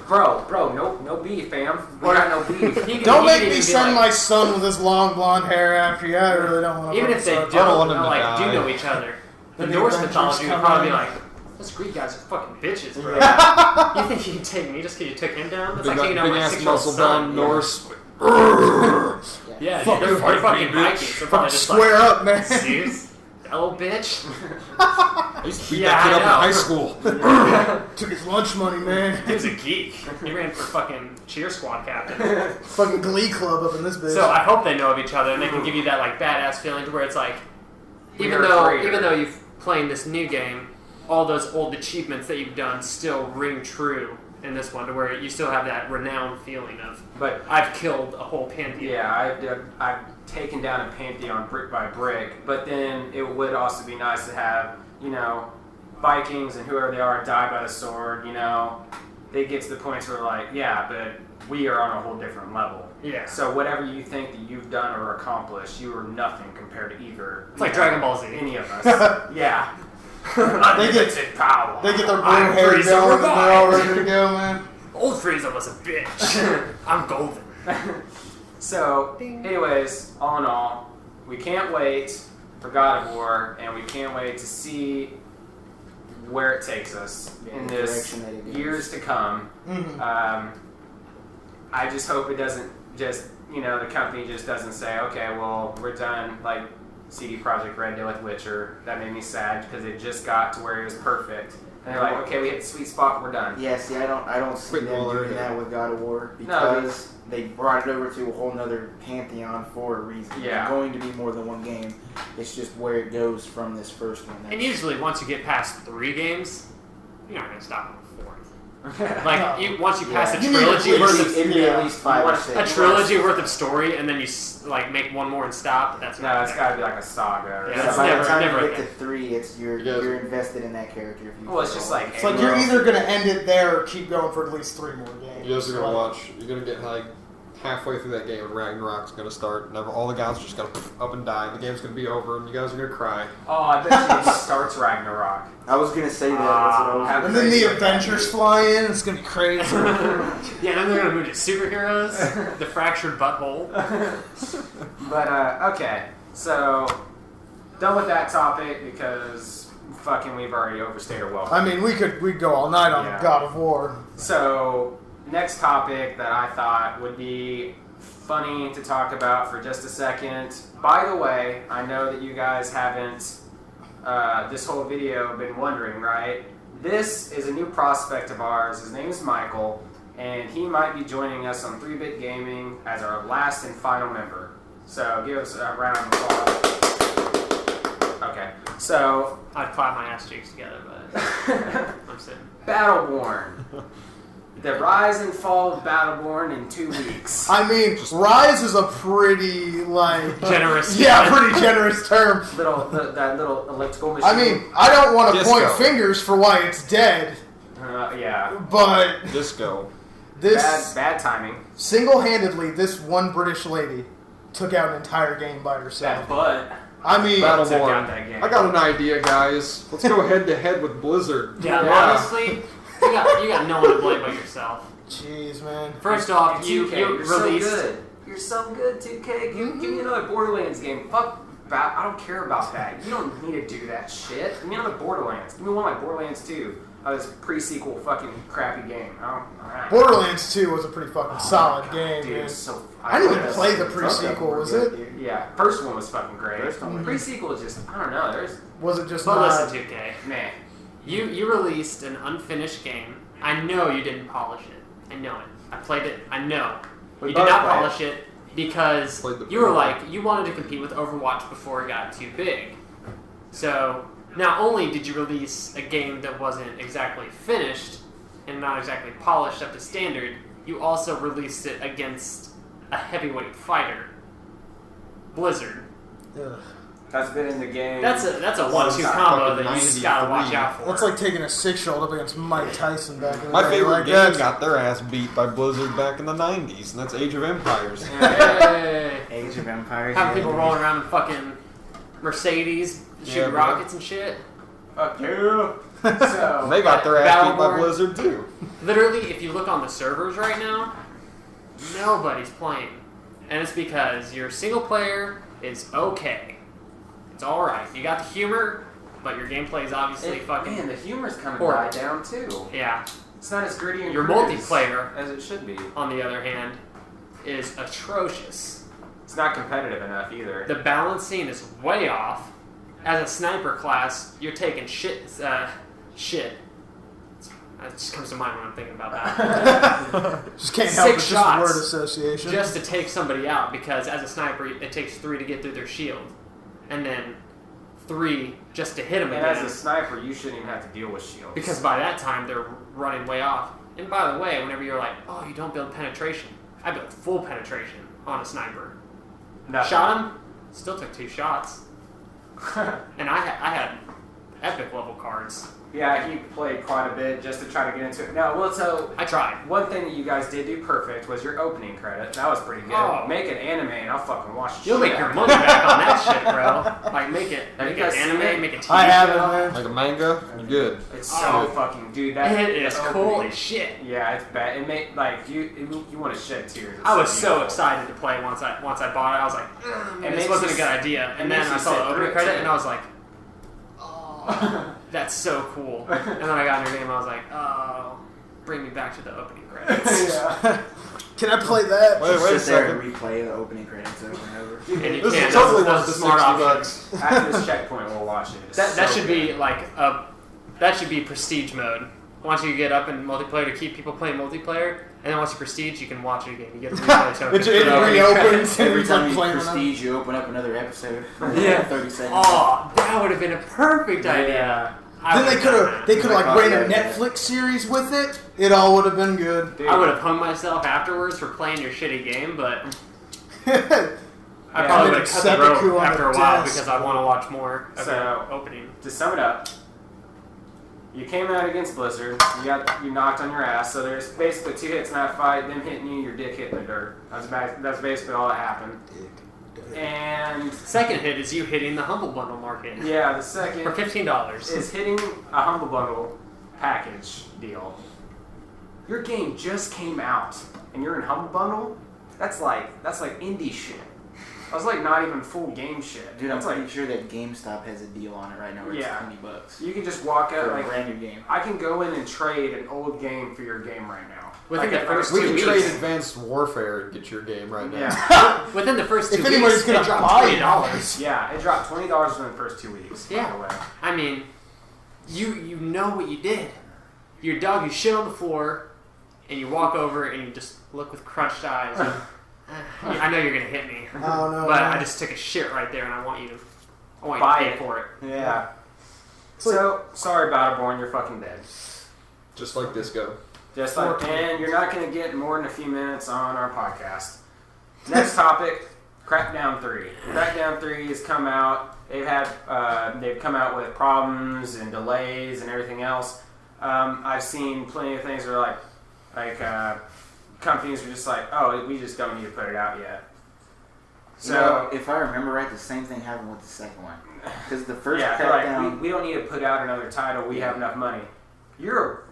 trouble. bro, no beef, fam. We got no beef. Don't He make could me even be send like- my son with his long blonde hair after you. I really don't want to. Even if they don't don't, want him to like, die. do know each other, the Then the Norse Avengers mythology would come probably be in. like, those Greek guys are fucking bitches, bro. Yeah. You think you can take me just because you took him down? That's Big, like taking down my ass 6-year-old muscle son. bound Norse. Yeah, Fuck dude, you, they're fight fucking me, bitch. Vikings. They're probably just Square like, up, man. Zeus, that little bitch. I used to beat Yeah, that kid I up in know. high school. Took his lunch money, man. He was a geek. He ran for fucking cheer squad captain. Fucking Glee Club up in this bitch. So I hope they know of each other and they can give you that like badass feeling to where it's like, even You're a though traitor. you've playing this new game, all those old achievements that you've done still ring true in this one, to where you still have that renowned feeling of But I've killed a whole pantheon. yeah, I've taken down a pantheon brick by brick, but then it would also be nice to have, Vikings and whoever they are die by the sword, they get to the point where like, yeah, but we are on a whole different level. Yeah. So whatever you think that you've done or accomplished, you are nothing compared to either. It's like Dragon Ball Z. Any of us. Yeah. Unlimited power. they get their blue I'm hair Frieza going and they're all revived. ready to go, man. Old Frieza was a bitch. I'm golden. So, anyways, all in all, we can't wait for God of War, and we can't wait to see where it takes us in the this direction that it goes. years to come. Mhm. I just hope it doesn't just, the company just doesn't say, okay, well, we're done, like CD Projekt Red did with Witcher. That made me sad because it just got to where it was perfect. And they're like, okay, we hit the sweet spot, we're done. Yeah, see, I don't see Quit them while they're doing ahead. that with God of War No, because they brought it over to a whole nother pantheon for a reason. Yeah. It's going to be more than one game. It's just where it goes from this first one. And usually, once you get past 3 games, you're not gonna stop on the 4th. Like once you pass a You trilogy need worth of it'd be at least 5 or want 6. a trilogy worth of story, and then you make one more and stop. That's No, not it's got to be like a saga. Or Yeah, So it's by never- the time never you get again. to 3, it's you're You guys- invested in that character. If you Well, it's just like It's like you're either gonna end it there or keep going for at least 3 more games. You guys are gonna Like, watch. You're gonna get like halfway through that game, and Ragnarok's gonna start, and all the gods are just gonna up and die. The game's gonna be over, and you guys are gonna cry. Oh, I bet you it starts Ragnarok. I was gonna say that. That's what I was. Have And then crazy the Avengers fly in. It's gonna be crazy. Yeah, and then they're gonna move to superheroes, the fractured butthole. But okay, so done with that topic because fucking we've already overstayed our welcome. I mean, we'd go all night on Yeah. God of War. So next topic that I thought would be funny to talk about for just a second. By the way, I know that you guys haven't this whole video been wondering, right? This is a new prospect of ours. His name is Michael, and he might be joining us on 3-Bit Gaming as our last and final member. So give us a round of applause. Okay, so I'd clap my ass cheeks together, but I'm sitting. Battleborn. The rise and fall of Battleborn in 2 weeks. I mean, Rise is a pretty Generous. Yeah, pretty generous term. That little elliptical machine. I mean, I don't want to Disco. point fingers for why it's dead, Yeah. But Disco. this Bad timing. single-handedly, this one British lady took out an entire game by herself. That butt. I mean, Took out Battleborn. that game. I got an idea, guys. Let's go head to head with Blizzard. Yeah, Yeah. honestly, you got no one to blame but yourself. jeez, man. First off, you 2K, you you're so released. good. You're so good, 2K. Give me another Borderlands game. Fuck. I don't care about that. You don't need to do that shit. Give me another Borderlands. Give me one like Borderlands 2. This pre-sequel fucking crappy game. Oh, alright. Borderlands 2 was a pretty fucking solid game, Dude, man. it's so. I didn't even love play that. the pre-sequel, was it? Yeah, first one was fucking great. First one was- Pre-sequel is just, I don't know. There's Was it just But not? listen, 2K, man. you released an unfinished game. I know you didn't polish it. I know it. I played it. I know. We You did both not played polish it because Played the you were pre- like you wanted to compete with Overwatch before it got too big. So not only did you release a game that wasn't exactly finished and not exactly polished up to standard, you also released it against a heavyweight fighter, Blizzard. Ugh. That's been in the game. That's a 1-2 combo that you just 93. gotta watch out for. That's like taking a 6-year-old up against Mike Tyson back in the My day. favorite Like, game that's- got their ass beat by Blizzard back in the 90s, and that's Age of Empires. Hey. Age of Empires. Having yeah. people rolling around in fucking Mercedes, shooting Yeah, bro. rockets and shit. Fuck you. So And they got their ass beat by Battleborn. Blizzard too. Literally, if you look on the servers right now, nobody's playing. And it's because your single player is okay. It's alright. You got the humor, but your gameplay is obviously fucking... Man, the humor's kind of Horrible. died down too. Yeah. It's not as gritty and Your crude multiplayer, as it should be. on the other hand, is atrocious. It's not competitive enough either. The balancing is way off. As a sniper class, you're taking shit. Shit. That just comes to mind when I'm thinking about that. Just can't help it. 6 Just shots. word association. Just to take somebody out, because as a sniper, it takes 3 to get through their shield, and then 3 just to hit them And again. as a sniper, you shouldn't even have to deal with shields. Because by that time, they're running way off. And by the way, whenever you're like, oh, you don't build penetration, I built full penetration on a sniper. Nothing. Shot him, still took 2 shots. And I had epic level cards. Yeah, he played quite a bit just to try to get into it. Now, well, so I tried. one thing that you guys did do perfect was your opening credit. That was pretty good. Oh. Make an anime and I'll fucking watch the You'll shit make your out money of it. back on that shit, bro. Like, make it Have make you it guys seen it? anime, make a TV I haven't, show. man. Like a manga, you're good. It's Oh. so fucking, dude. That It is the cool opening- as shit. Yeah, it's bad. It made like you want to shed tears. It's I was so beautiful. excited to play once I bought it. I was like, It this makes wasn't you a good s- idea. it And then makes I you saw sit the opening through it, credit, too. and I was like, oh, that's so cool. And then I got in the game, I was like, oh, bring me back to the opening credits. Yeah. Can I play that? Wait a Sit there second. and replay the opening credits over and over. And you This can't. is totally That's worth the a smart 60 option. bucks. After this checkpoint, we'll watch it. It's That so should good. be like that should be prestige mode. Once you get up in multiplayer to keep people playing multiplayer, and then once you prestige, you can watch it again. You get a replay token. It for the opening reopens credits. and Every you time start you playing with them. prestige, you open up another episode. Yeah. 30 seconds. Oh, that would have been a perfect idea. Yeah. I Then they would've could done have that. they could like ran a Yeah. Netflix series with it. It all would have been good. Dude, I would have hung myself afterwards for playing your shitty game, but I Yeah. probably would have cut the Seppuku rope on after a the while desk. because I want to watch more of So- the opening. to sum it up, you came out against Blizzard. You knocked on your ass. So there's basically 2 hits in that fight. Them hitting you, your dick hitting the dirt. That's basically all that happened. And Second hit is you hitting the Humble Bundle market yeah, the for second $15. is hitting a Humble Bundle package deal. Your game just came out, and you're in Humble Bundle. That's like indie shit. I was like not even full game shit. Dude, I'm That's pretty like sure that GameStop has a deal on it right now where Yeah. it's $20 you can just walk for out a like brand new game. I can go in and trade an old game for your game right now. Within Like the first We 2 can weeks. trade Advanced Warfare and get your game right now. Yeah, Within the first 2 If anybody's weeks, gonna it dropped buy $20. yeah. It dropped $20 within the first 2 weeks. Yeah. By the way. I mean, you know what you did. You're a dog, you shit on the floor, and you walk over and you just look with crunched eyes. I know you're gonna hit me, Oh no! but I just took a shit right there, and I want you to Buy pay it. for it. Yeah. So sorry, Battleborn, you're fucking dead. Just like Disco. Just like, and you're not gonna get more than a few minutes on our podcast. Next topic, Crackdown 3. Crackdown 3 has come out. They've come out with problems and delays and everything else. I've seen plenty of things where companies are just like, oh, we just don't need to put it out yet. So if I remember right, the same thing happened with the second one. Because the first they're Crackdown, like, we don't need to put out another title. We have enough money. You're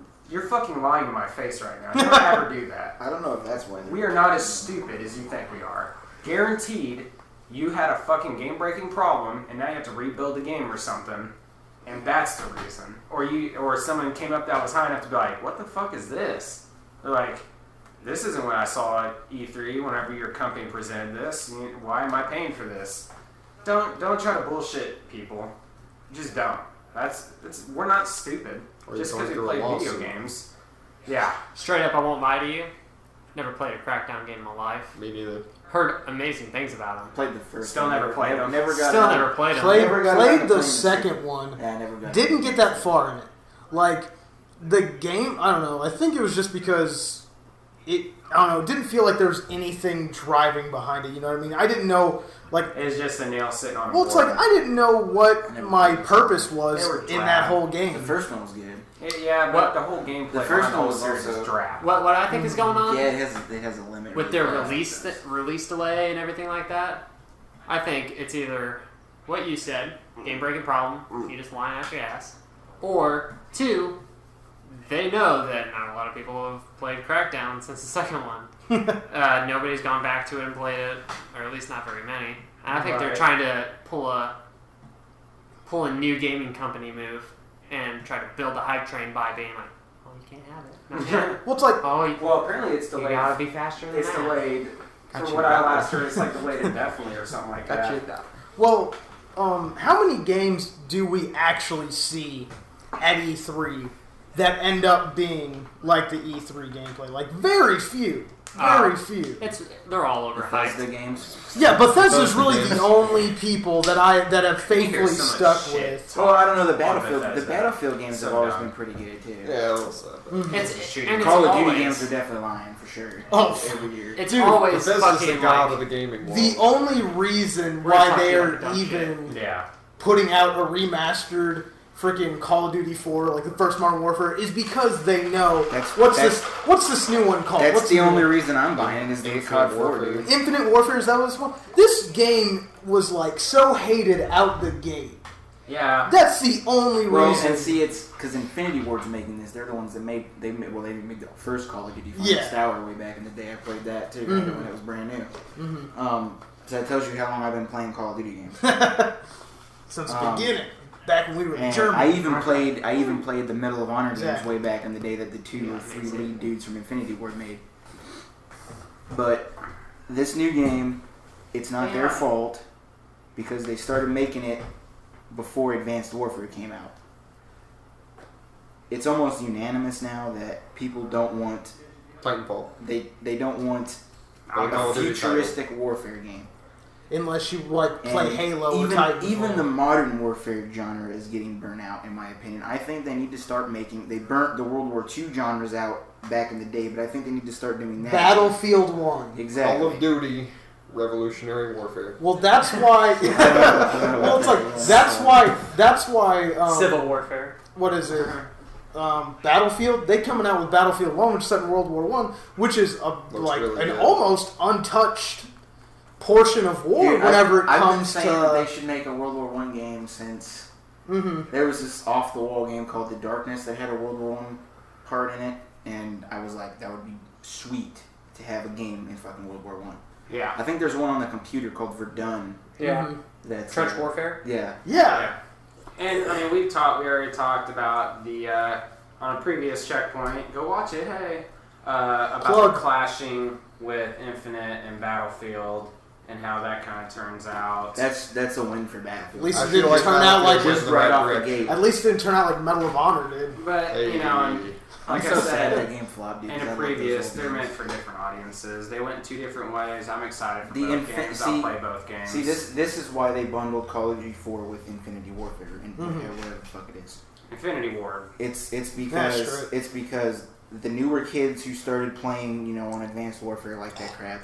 fucking lying to my face right now. Don't ever do that. I don't know if that's why. We are not as stupid as you think we are. Guaranteed, you had a fucking game-breaking problem, and now you have to rebuild the game or something, and that's the reason. Or someone came up that was high enough to be like, what the fuck is this? They're like, this isn't what I saw at E3 whenever your company presented this. Why am I paying for this? Don't try to bullshit people. Just don't. We're not stupid. Or Just you're because going we through a play video lawsuit. games. Yeah. Straight up, I won't lie to you. Never played a Crackdown game in my life. Me neither. Heard amazing things about them. Played the first. Still one. never played them. Never got. Still around- never played them. Never got around to Played playing the the second one. Yeah, I never got. Didn't get that far in it. Like, the game, I don't know. I think it was just because it didn't feel like there was anything driving behind it. You know what I mean? I didn't know, like, It's just a nail sitting on a well, it's board. like I didn't know what my purpose was They were in drab. that whole The game. first one was good. Yeah, but the whole gameplay The first on the one whole was series also- is drab. What I think is going on Yeah, it has a limit. with their really fast. release delay and everything like that, I think it's either what you said, game breaking problem, you just lying out your ass, or two, they know that not a lot of people have played Crackdown since the second one. Nobody's gone back to it and played it, or at least not very many. And I think they're Right. trying to pull a new gaming company move and try to build a hype train by being like, oh, you can't have it. Not yet. Well, it's like, Oh, you Well, apparently it's you delayed. gotta be faster than It's that. delayed. Got From you what I that last one. heard, it's like delayed indefinitely or something like that. Gotcha. well, how many games do we actually see at E3 that end up being like the E3 gameplay? Like, very few. Very few. They're all over Bethesda hyped. games. Yeah, Bethesda's Bethesda really games. the only people that have faithfully so much stuck shit. with. Well, I don't know. The Bethesda. Battlefield games So have always dumb. been pretty good too. Yeah, a little sad. It's Shooting. and it's Call of Duty always, games are definitely lying for sure. Oh, every year. It's Dude, always Bethesda's fucking the god like, of the gaming world. The only reason We're why talking they're about dumb even Yeah. putting out a remastered freaking Call of Duty 4, like the first Modern Warfare, is because they know what's this new one called? That's What's the new only one? reason I'm buying it is the COD 4, dude. Infinite Warfare, is that what it's called? This game was like so hated out the gate. Yeah. That's the only Well, reason. and see, it's because Infinity Ward's making this. They're the ones that made they made the first Call of Duty Yeah. Hour way back in the day. I played that too when it was brand new. So that tells you how long I've been playing Call of Duty games. Since the beginning, back when we were in And Germany. I even played the Medal of Honor games Exactly. way back in the day that the 2 or 3 lead dudes from Infinity Ward made. But this new game, it's not their fault because they started making it before Advanced Warfare came out. It's almost unanimous now that people don't want Titanfall. they don't want Call a of Duty futuristic warfare game. Unless you like play And Halo or even, Titanfall. even the modern warfare genre is getting burnt out, in my opinion. I think they need to start making. They burnt the World War II genres out back in the day, but I think they need to start doing that. Battlefield 1. Exactly. Call of Duty, Revolutionary Warfare. Well, that's why. Well, it's like that's why. Civil warfare. What is it? Battlefield. They coming out with Battlefield 1, which is set in World War 1, which is like really an good. almost untouched portion of war. Dude, whenever it I've been comes saying that they to. should make a World War One game since Mhm. there was this off-the-wall game called The Darkness that had a World War One part in it, and I was like, that would be sweet to have a game in fucking World War One. Yeah. I think there's one on the computer called Verdun. Yeah. Mhm. That's Trench warfare. Yeah. Yeah. And I mean, we already talked about the on a previous checkpoint. Go watch it. Hey, about Plug. the clashing with Infinite and Battlefield and how that kind of turns out. That's a win for Battlefield. At least I it feel didn't like turn out like. Battlefield was just the right right off the direction. gate. At least it didn't turn out like Medal of Honor did. But you know, and I'm like so I sad that said, game flopped, dude. in 'cause I a love those previous, old they're games. meant for different audiences. They went 2 different ways. I'm excited for The both Infi- games. see- I'll play both games. See, this is why they bundled Call of Duty 4 with Infinity Warfare and Mhm. whatever the fuck it is. Infinity Ward. It's That's because true. it's because the newer kids who started playing, on Advanced Warfare like that crap.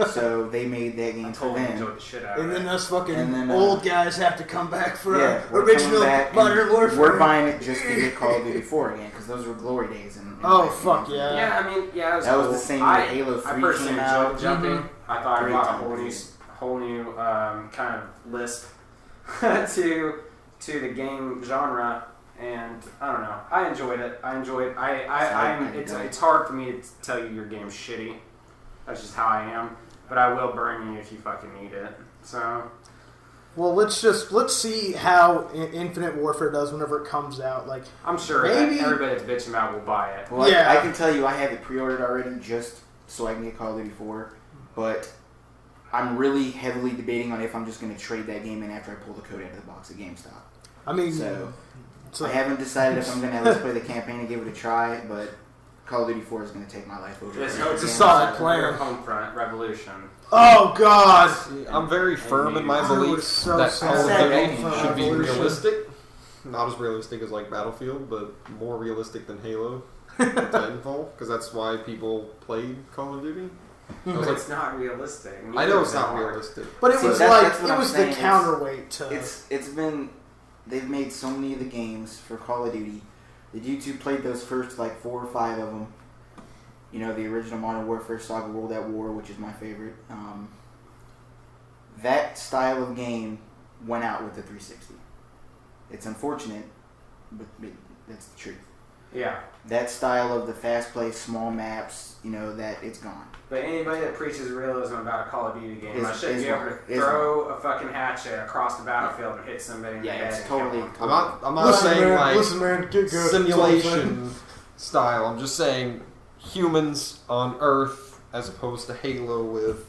So they made that game for Totally them. enjoyed the shit out of And it. then us fucking And then, old guys have to come back for Yeah, we're original coming back, Modern and Warfare. We're buying it just to get Call of Duty 4 again because those were glory days. In Oh, my fuck opinion. yeah. Yeah, I mean, yeah, it was That was cool. the same year I Halo 3 I personally came enjoyed out. the jumping. I thought I Great brought a time. whole new kind of lisp to the game genre, and I don't know. I enjoyed it. It's hard for me to tell you your game's shitty. That's just how I am. But I will burn you if you fucking need it. So Well, let's see how Infinite Warfare does whenever it comes out. Like, I'm sure Maybe- that everybody that's bitching about will buy it. Well, Yeah. I can tell you I have it pre-ordered already just so I can get Call of Duty 4, but I'm really heavily debating on if I'm just going to trade that game in after I pull the code out of the box at GameStop. I mean, So I haven't decided if I'm going to at least play the campaign and give it a try, but Call of Duty 4 is going to take my life over. It's a solid plan. Your Homefront Revolution. oh god, See, I'm very firm in my I belief was so that sad Call that of Duty Homefront should be Revolution. realistic. Not as realistic as like Battlefield, but more realistic than Halo and Titanfall, because that's why people played Call of Duty. I was like, It's not realistic. I know it's not realistic. but it See, was that's like what it I'm was saying. the counterweight to. It's been they've made so many of the games for Call of Duty. Did you two played those first like 4 or 5 of them? The original Modern Warfare Saga World at War, which is my favorite. That style of game went out with the 360. It's unfortunate, but that's the truth. Yeah. That style of the fast-paced, small maps, that it's gone. But anybody that preaches realism about a Call of Duty game, I shouldn't is be able one. to Is throw a fucking hatchet across the battlefield and hit somebody in the head. It's and kill totally. them. I'm not listen, saying man, like listen, man, get good. simulation style. I'm just saying humans on Earth as opposed to Halo with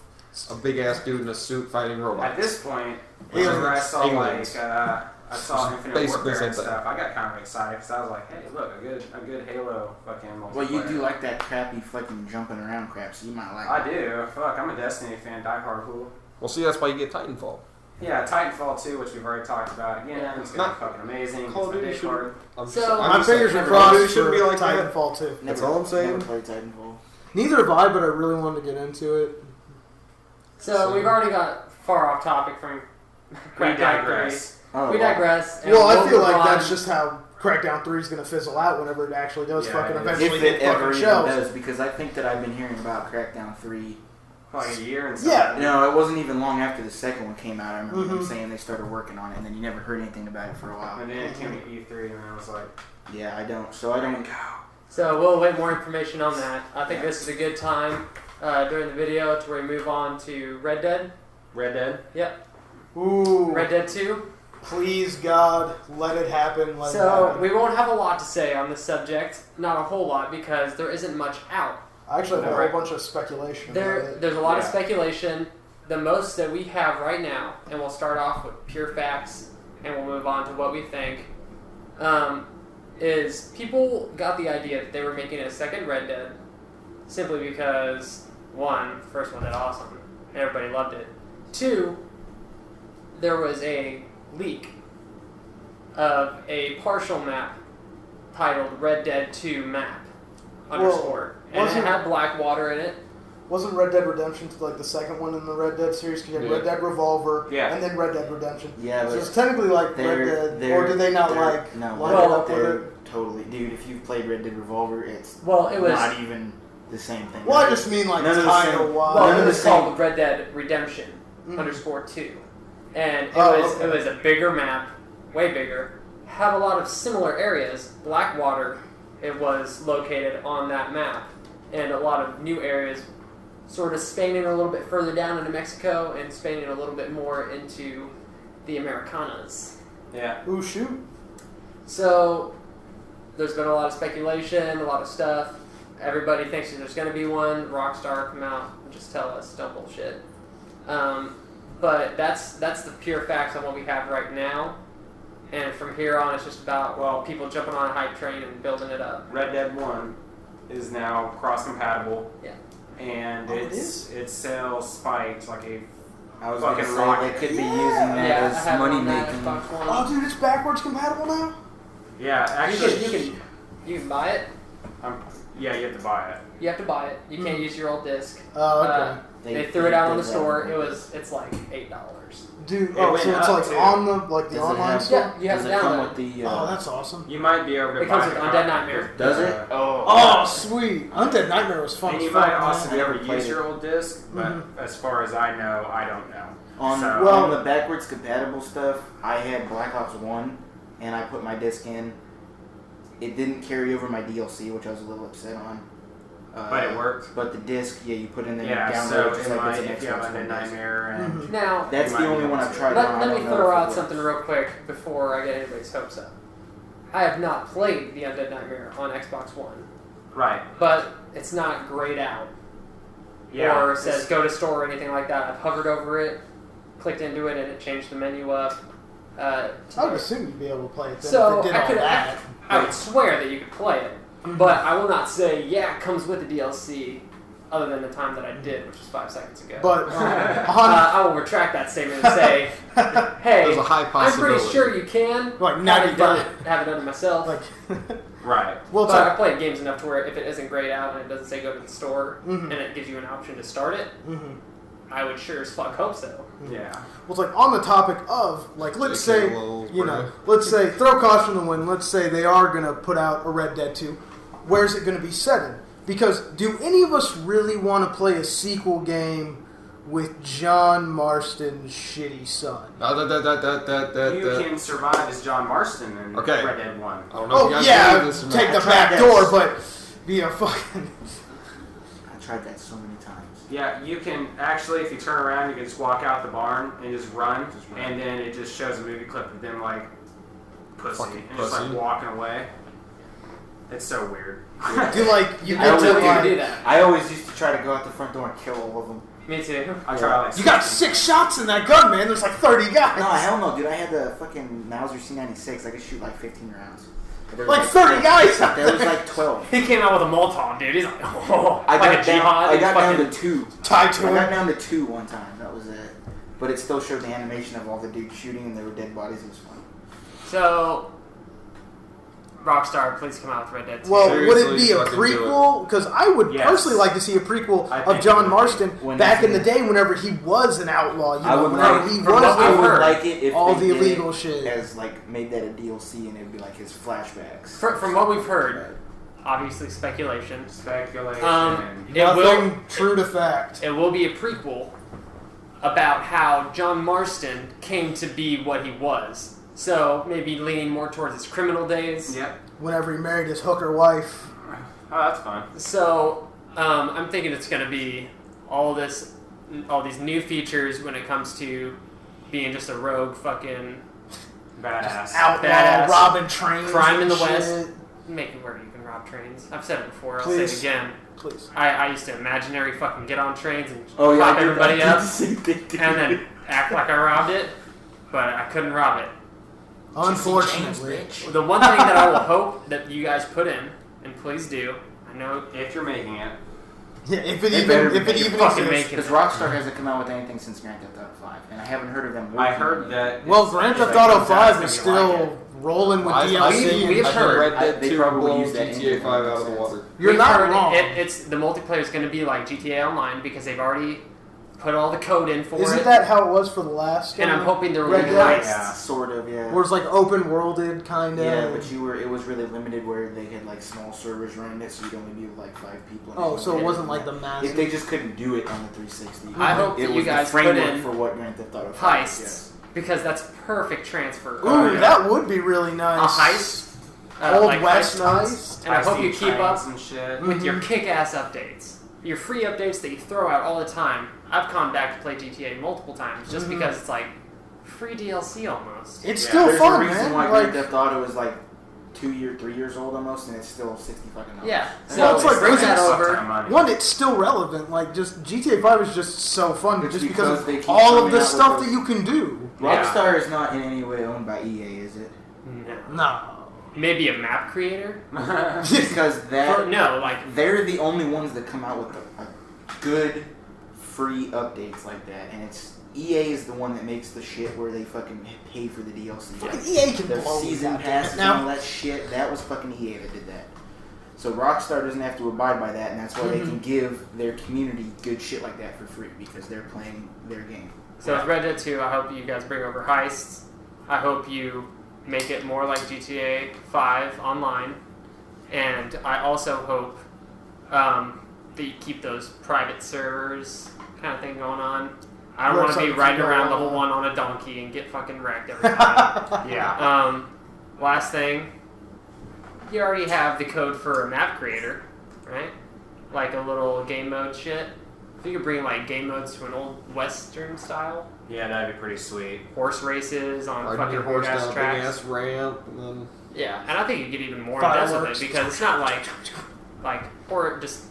a big ass dude in a suit fighting At robots. this point, Aliens. whenever I saw Aliens. I saw Infinite Basically Warfare same and thing. stuff, I got kind of excited because I was like, hey, look, a good Halo fucking multiplayer. Well, you do like that crappy fucking jumping around crap, so you might like I it. do. Fuck, I'm a Destiny fan, diehard fool. Well, see, that's why you get Titanfall. Yeah, Titanfall 2, which we've already talked about again. It's gonna Not- be fucking amazing. Call of It's my Duty day should- card. My just fingers saying, are Call of Duty crossed shouldn't for be like that. Titanfall too. Never, all I'm saying. Never played Titanfall. Neither have I, but I really wanted to get into it. So we've already got far off topic from We Crackdown 3. digress. Oh, We wow. digress. and Well, I we'll feel move like on. that's just how Crackdown 3 is going to fizzle out whenever it actually does Yeah, fucking it is. eventually If hit it ever fucking even shelves. does, because I think that I've been hearing about Crackdown 3. Like a year and Yeah. something. No, it wasn't even long after the second one came out. I remember them Mhm. saying they started working on it, and then you never heard anything about it for a while. And then it came to E3, and I was like, Yeah, I don't. So I don't. So we'll await more information on that. I think this is a good time during the video to where we move on to Red Dead. Red Dead? Ooh, Red Dead 2. please God, let it happen. Let it So happen. we won't have a lot to say on this subject. Not a whole lot because there isn't much out. I actually have a Right. whole bunch of speculation about it. There's a lot of Yeah. speculation. The most that we have right now, and we'll start off with pure facts, and we'll move on to what we think, is people got the idea that they were making a second Red Dead simply because, one, the first one did awesome. Everybody loved it. Two, there was a leak of a partial map titled Red Dead 2 map underscore. And it wasn't- had Blackwater in it. Wasn't Red Dead Redemption like the second one in the Red Dead series? 'Cause you had Yeah. Red Dead Revolver Yeah. and then Red Dead Redemption. Yeah, So but it's technically like Red Dead, or did they not like no, line well, it up with they're it? totally, dude. If you've played Red Dead Revolver, it's Well, it was not even the same thing. Well, I just mean like None of the title same- wise. well, none it of was the same- called Red Dead Redemption Mm. underscore 2, and it Oh, was okay. it was a bigger map, way bigger, had a lot of similar areas. Blackwater, it was located on that map, and a lot of new areas, sort of spanning a little bit further down into Mexico and spanning a little bit more into the Americanas. Yeah. Ooh, shoot. So there's been a lot of speculation, a lot of stuff. Everybody thinks that there's going to be one. Rockstar come out and just tell us, don't bullshit. But that's the pure facts on what we have right now. And from here on, it's just about, well, people jumping on a hype train and building it up. Red Dead 1 is now cross-compatible. Yeah. And Oh, it it sells spiked like a... I was fucking gonna say rocket. they could be using Yeah. that Yeah, I as have it money on that making. Xbox One. Oh, dude, it's backwards compatible now. Yeah, actually... You can buy it. Yeah, you have to buy it. You have to buy it. You can't use your old disc. Oh, okay. They threw it out on the did store. that. It's like $8. Dude, It oh, went so it's up, like too. on the Does it online have- store? Yeah, you have Does to it come download with it. the? Oh, that's awesome. You might be able to It buy comes with the Undead copy. Nightmare. Does it? Oh, sweet. Undead Nightmare was fun And as you fuck, might also man. never played use it. your old disc, but as far as I know, I don't know. On, So- Well- on the backwards compatible stuff, I had Black Ops 1, and I put my disc in. It didn't carry over my DLC, which I was a little upset on. But it worked. But the disc, yeah, you put in there, Yeah, you download so it just it like might, it's an if you have Xbox Undead One disc. Nightmare and Now, That's You the might only be one able I've to. tried. let me throw out something real quick before I get anybody's hopes up. I have not played the Undead Nightmare on Xbox One, right. but it's not grayed out Yeah. or says go to store or anything like that. I've hovered over it, clicked into it, and it changed the menu up. I would assume you'd be able to play it then So if it did I all could, that. I would swear that you could play it, but I will not say yeah it comes with the DLC, other than the time that I did, which was 5 seconds ago. But I will retract that statement and say, hey, There's a high I'm possibility. pretty sure you can. Like haven't done 95. it, haven't done it myself. like, Right. well, it's but like, I've played games enough to where if it isn't grayed out and it doesn't say go to the store Mhm. and it gives you an option to start it, I would sure as fuck hope so. Yeah. well, it's like on the topic of like, let's say, Halo's you know, brand. let's say throw caution to the wind. Let's say they are gonna put out a Red Dead 2. Where's it gonna be set in? Because do any of us really want to play a sequel game with John Marston's shitty son? You can survive as John Marston in Okay. Red Dead 1. I don't know if you Oh guys yeah, believe this or take not. the I tried back that. door, but be a fucking. I tried that so many times. Yeah, you can actually, if you turn around, you can just walk out the barn and just run, and then it just shows a movie clip of them like pussy Fucking and just like pussy. walking away. It's so weird. Do like you I get don't to know if you like, can do that. I always used to try to go out the front door and kill all of them. Me too. I try like you got 6 shots in that gun, man. There's like 30 guys. No, hell no, dude. I had the fucking Mauser C96. I could shoot like 15 rounds. But there was Like 30 guys out There was there. like 12. He came out with a Molotov, dude. He's like, oh, I like got a jihad. I got down fucking- to 2. Tied to I got him. down to 2 one time. That was it. But it still showed the animation of all the dudes shooting and there were dead bodies. It was fun. So, Rockstar, please come out with Red Dead 2. Well, would it Seriously, be a fucking do prequel? Because I would Yes. personally like to see a prequel I of think John it would. Marston When back he's in the in- day, whenever he was an outlaw. You I know, would whenever like- he from was what I I've doing would heard, like it if all they the did illegal it shit. as like made that a DLC and it'd be like his flashbacks. From what we've heard, obviously speculation, speculation. it will Nothing true to fact. it will be a prequel about how John Marston came to be what he was. So maybe leaning more towards his criminal days. Yep. Whenever he married his hooker wife. Oh, that's fun. So I'm thinking it's going to be all these new features when it comes to being just a rogue fucking Badass. Outlaw, Badass. robbing trains. Crime in the and West. shit. Make it where you can rob trains. I've said it before. I'll Please. say it again. Please. I used to imaginary fucking get on trains and Oh yeah, pop I did- everybody I did up the same thing, dude. and then act like I robbed it, but I couldn't rob it. Unfortunately. The one thing that I will hope that you guys put in, and please do, I know If you're making it. Yeah, if it They better even be fucking exists. make it. Because Rockstar hasn't come out with anything since Grand Theft Auto 5, and I haven't heard of them. I working heard on it. that. Well, it's- Grand if Theft it Auto comes out, 5 it's is gonna be still like rolling with I've DLC. seen, we've I've heard- Red Dead they 2 probably blown use that GTA engine 5 out of the since. water. You're We've not heard wrong. It's the multiplayer is going to be like GTA Online because they've already put all the code in for Isn't it. that how it was for the last? And I'm hoping there will Red be Dead? heists. Yeah. Sort of, yeah. Where it's like open worlded kind of. Yeah, but it was really limited where they had like small servers running it, so you'd only be with like 5 people. Oh, so it Yeah. wasn't like the If massive. they just couldn't do it on the 360. I hope it that you was guys the framework put in for what Grand Theft Auto 5 heists is, because that's perfect transfer. Ooh, that would be really A nice. heist. Old like West heist modes. heist. And I hope you high-speed keep up trains and shit. with your kick-ass updates. Your free updates that you throw out all the time. I've gone back to play GTA multiple times just because it's like free DLC almost. It's Yeah, still There's fun, a reason man. why Like, Grand Theft Auto is like 3 years old almost, and it's still $60 fucking dollars. Yeah. Well, So it's like bring Resident that Fuck over. ton of money. one, it's still relevant. Like, just GTA 5 is just so fun, It's just because because they of keep all of coming the out stuff with that you can do. Rockstar is not in any way owned by EA, is it? No. No. Maybe a map creator? Because that No, like they're the only ones that come out with a good free updates like that, and it's EA is the one that makes the shit where they fucking pay for the DLC. Fucking EA can Their blow season that passes and now. all that shit. That was fucking EA that did that. So Rockstar doesn't have to abide by that, and that's why they can give their community good shit like that for free because they're playing their game. So with Red Dead 2, I hope you guys bring over heists. I hope you make it more like GTA 5 online. And I also hope that you keep those private servers kind of thing going on. I don't want to be riding around the whole one on a donkey and get fucking wrecked every time. Yeah. Last thing, you already have the code for a map creator, right? Like a little game mode shit. If you could bring like game modes to an old Western style, Yeah, that'd be pretty sweet. horse races on Riding fucking your horse hard down ass a big tracks. ass ramp, and then Yeah, and I think you get even more in depth with Fireworks. it because it's not like, or just,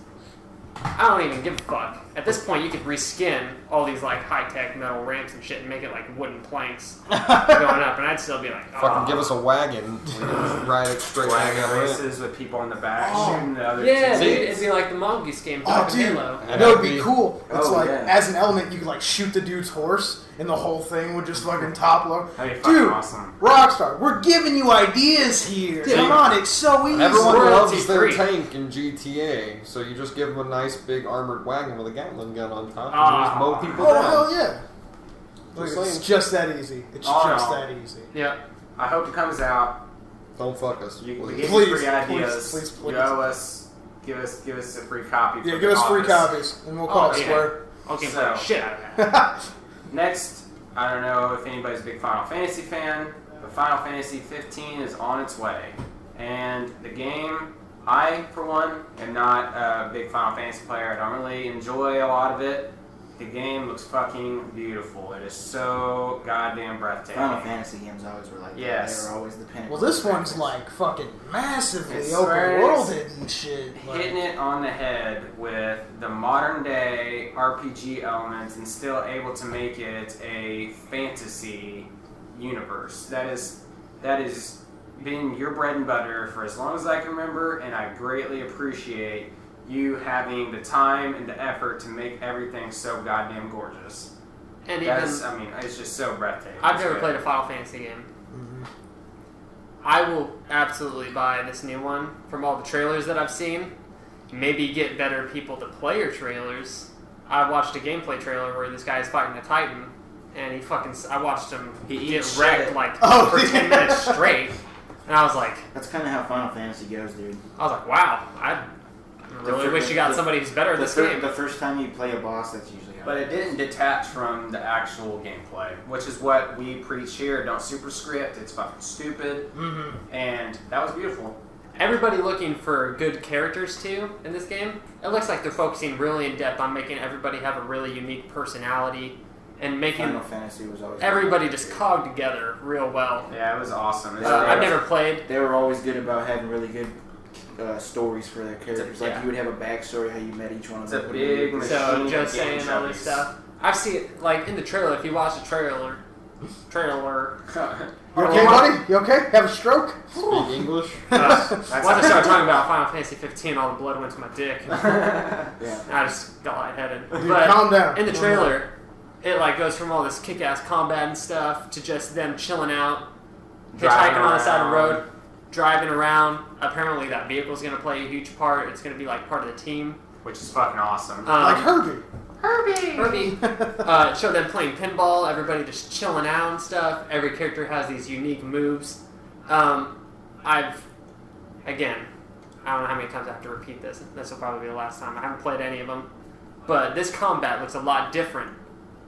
I don't even give a fuck. At this point, you could reskin all these like high tech metal ramps and shit and make it like wooden planks going up, and I'd still be like, oh. fucking give us a wagon. We can just ride it straight down Wagon the races with people in the back Oh. shooting the other Yeah, teams. dude, it'd be like the Mongoose game Oh, from dude, Halo. And that would that'd be be- cool. It's Oh, like, yeah. as an element, you could like shoot the dude's horse, and the whole thing would just fucking topple. That'd be fucking Dude, awesome. Rockstar, we're giving you ideas here. Dude. Come on, it's so easy. Everyone royalty loves their free. tank in GTA, so you just give them a nice big armored wagon with a Gatling gun on top, and Ah. just mow people Oh down. hell yeah! Look, Just it's saying. just that easy. It's Oh, just no. that easy. Yeah. I hope it comes out. Don't fuck us. We please. give Please, you free please, ideas. please, please. You owe us. Give us a free copy. Yeah, for give the us free office. copies, and we'll call Oh, it yeah. square. Okay, So- play the shit out of that. Next, I don't know if anybody's a big Final Fantasy fan, but Final Fantasy 15 is on its way. And the game, I, for one, am not a big Final Fantasy player. I don't really enjoy a lot of it. The game looks fucking beautiful. It is so goddamn breathtaking. Final Fantasy games always were like Yes. that. They were always the pinnacle. Well, this of one's graphics. like fucking massively It's open very- worlded and shit. Hitting it on the head with the modern day RPG elements and still able to make it a fantasy universe. That is been your bread and butter for as long as I can remember, and I greatly appreciate you having the time and the effort to make everything so goddamn gorgeous. And even, I mean, it's just so breathtaking. I've It's never good. played a Final Fantasy game. I will absolutely buy this new one from all the trailers that I've seen. Maybe get better people to play your trailers. I watched a gameplay trailer where this guy is fighting a Titan, and I watched him He get eats wrecked shit. like Oh, for 10 minutes straight. And I was like, That's kind of how Final Fantasy goes, dude. wow, I really wish you got somebody who's better at this game. The first time you play a boss, that's usually how. But it didn't detach from the actual gameplay, which is what we preach here. Don't superscript. It's fucking stupid. Mm-hmm. And that was beautiful. Everybody looking for good characters too in this game. It looks like they're focusing really in depth on making everybody have a really unique personality and making Final Fantasy was always everybody just cog together real well. Yeah, it was awesome. It's I've great. never played. They were always good about having really good stories for their characters. Like yeah. you would have a backstory how you met each one of It's them. a Would big be- machine. So just Game saying all this chubbies. stuff. I've seen like in the trailer. If you watch the trailer. You okay, buddy? You okay? Have a stroke? Speak English. That's Once I started talking about Final Fantasy 15, all the blood went to my dick. Yeah. I just got lightheaded. Dude, But calm down. in the Calm down. trailer, it like goes from all this kick-ass combat and stuff to just them chilling out, Driving hitchhiking on the side of the around. road, driving around. Apparently, that vehicle's going to play a huge part. It's going to be like part of the team. Which is fucking awesome. Like Herbie. Herbie. Show them playing pinball. Everybody just chilling out and stuff. Every character has these unique moves. Again, I don't know how many times I have to repeat this. This will probably be the last time. I haven't played any of them. But this combat looks a lot different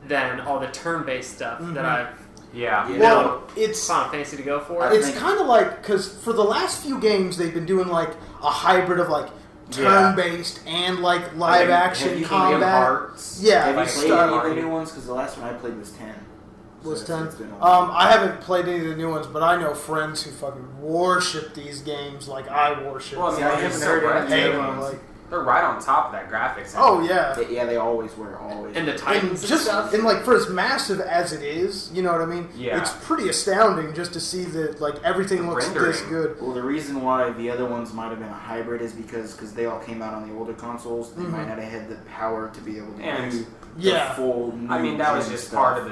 than all the turn-based stuff that I've yeah. Yeah. Well, it's Final Fantasy to go for. I it's think- kind of like because for the last few games they've been doing like a hybrid of like turn-based and like live action Have you combat. Kingdom Hearts? Yeah, Have you Like played Star any of the Mario. new ones? Because the last one I played was 10. Was So 10. it's been a while. I haven't played any of the new ones, but I know friends who fucking worship these games like I worship. Well, I mean, I it's haven't so heard breathtaking. any Halo, ones. like they're right on top of that graphics. Oh yeah. They always were, always. And the were. Titans And and just stuff. and like for as massive as it is, you know what I mean? Yeah. It's pretty astounding just to see that like everything looks rendering. this good. Well, the reason why the other ones might have been a hybrid is because they all came out on the older consoles. They might not have had the power to be able to And- do Yeah. the full. I mean, that was new just stuff. part of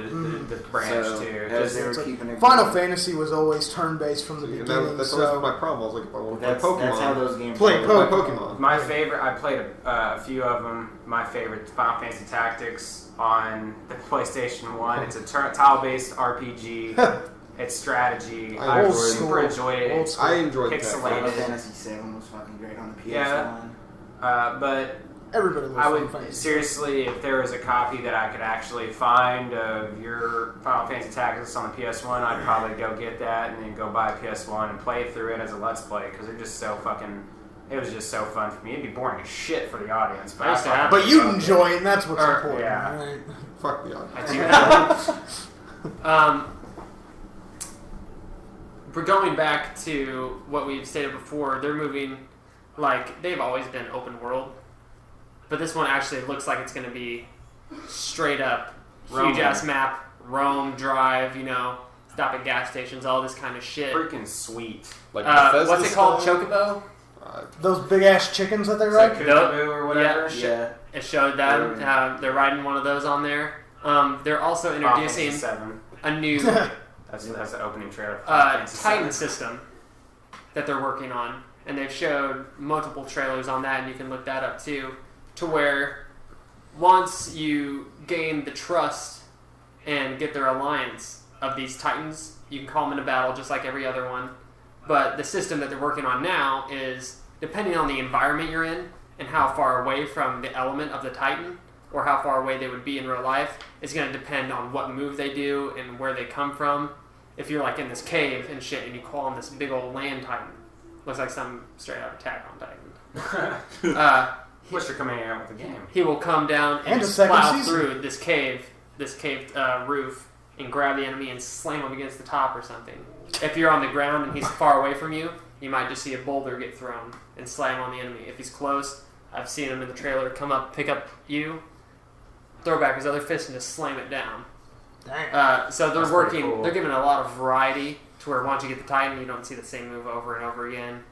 the branch So, too. as Just- they were It's like keeping it Final going. Fantasy was always turn-based from the And beginning. that's always so been my problem. I was like, if I want to play Pokemon, That's how those games Play work. play Pokemon. My favorite, I played a few of them. My favorite, Final Fantasy Tactics on the PlayStation 1. It's a tile-based RPG. It's strategy. I Old super school. enjoyed it. Old It's school. I enjoyed that. Pixelated. Final Fantasy 7 was fucking great on the PS1. Yeah. But everybody loves I Final would Fantasy. seriously, if there was a copy that I could actually find of your Final Fantasy Tactics on the PS1, I'd probably go get that and then go buy a PS1 and play through it as a Let's Play because they're just so fucking. It was just so fun for me. It'd be boring as shit for the audience, but I used to have But you enjoy it, and that's what's Or- important. yeah. Right? Fuck the audience. I do. We're going back to what we've stated before. They're moving, like, they've always been open world. But this one actually looks like it's going to be straight up, Roaming. huge ass map, roam, drive, you know, stop at gas stations, all this kind of shit. Freaking sweet. Like Bethesda What's it called? style? Chocobo? Those big ass chickens that they It's ride. like Kookaboo or whatever. Yeah. It showed that. They're riding one of those on there. They're also Final Fantasy introducing 7. a new That's the opening trailer. For Final Fantasy Titan 7. system that they're working on, and they've showed multiple trailers on that, and you can look that up too, to where once you gain the trust and get their alliance of these Titans, you can call them into battle just like every other one. But the system that they're working on now is, depending on the environment you're in and how far away from the element of the Titan, or how far away they would be in real life, is going to depend on what move they do and where they come from. If you're like in this cave and shit and you call on this big old land Titan, looks like some straight out Attack on Titan. Which are coming out with the game. He will come down and, And a second plow season. through this cave roof and grab the enemy and slam him against the top or something. If you're on the ground and he's far away from you, you might just see a boulder get thrown and slam on the enemy. If he's close, I've seen him in the trailer come up, pick up you, throw back his other fist and just slam it down. Dang. So they're That's working. pretty cool. They're giving a lot of variety to where once you get the Titan, you don't see the same move over and over again.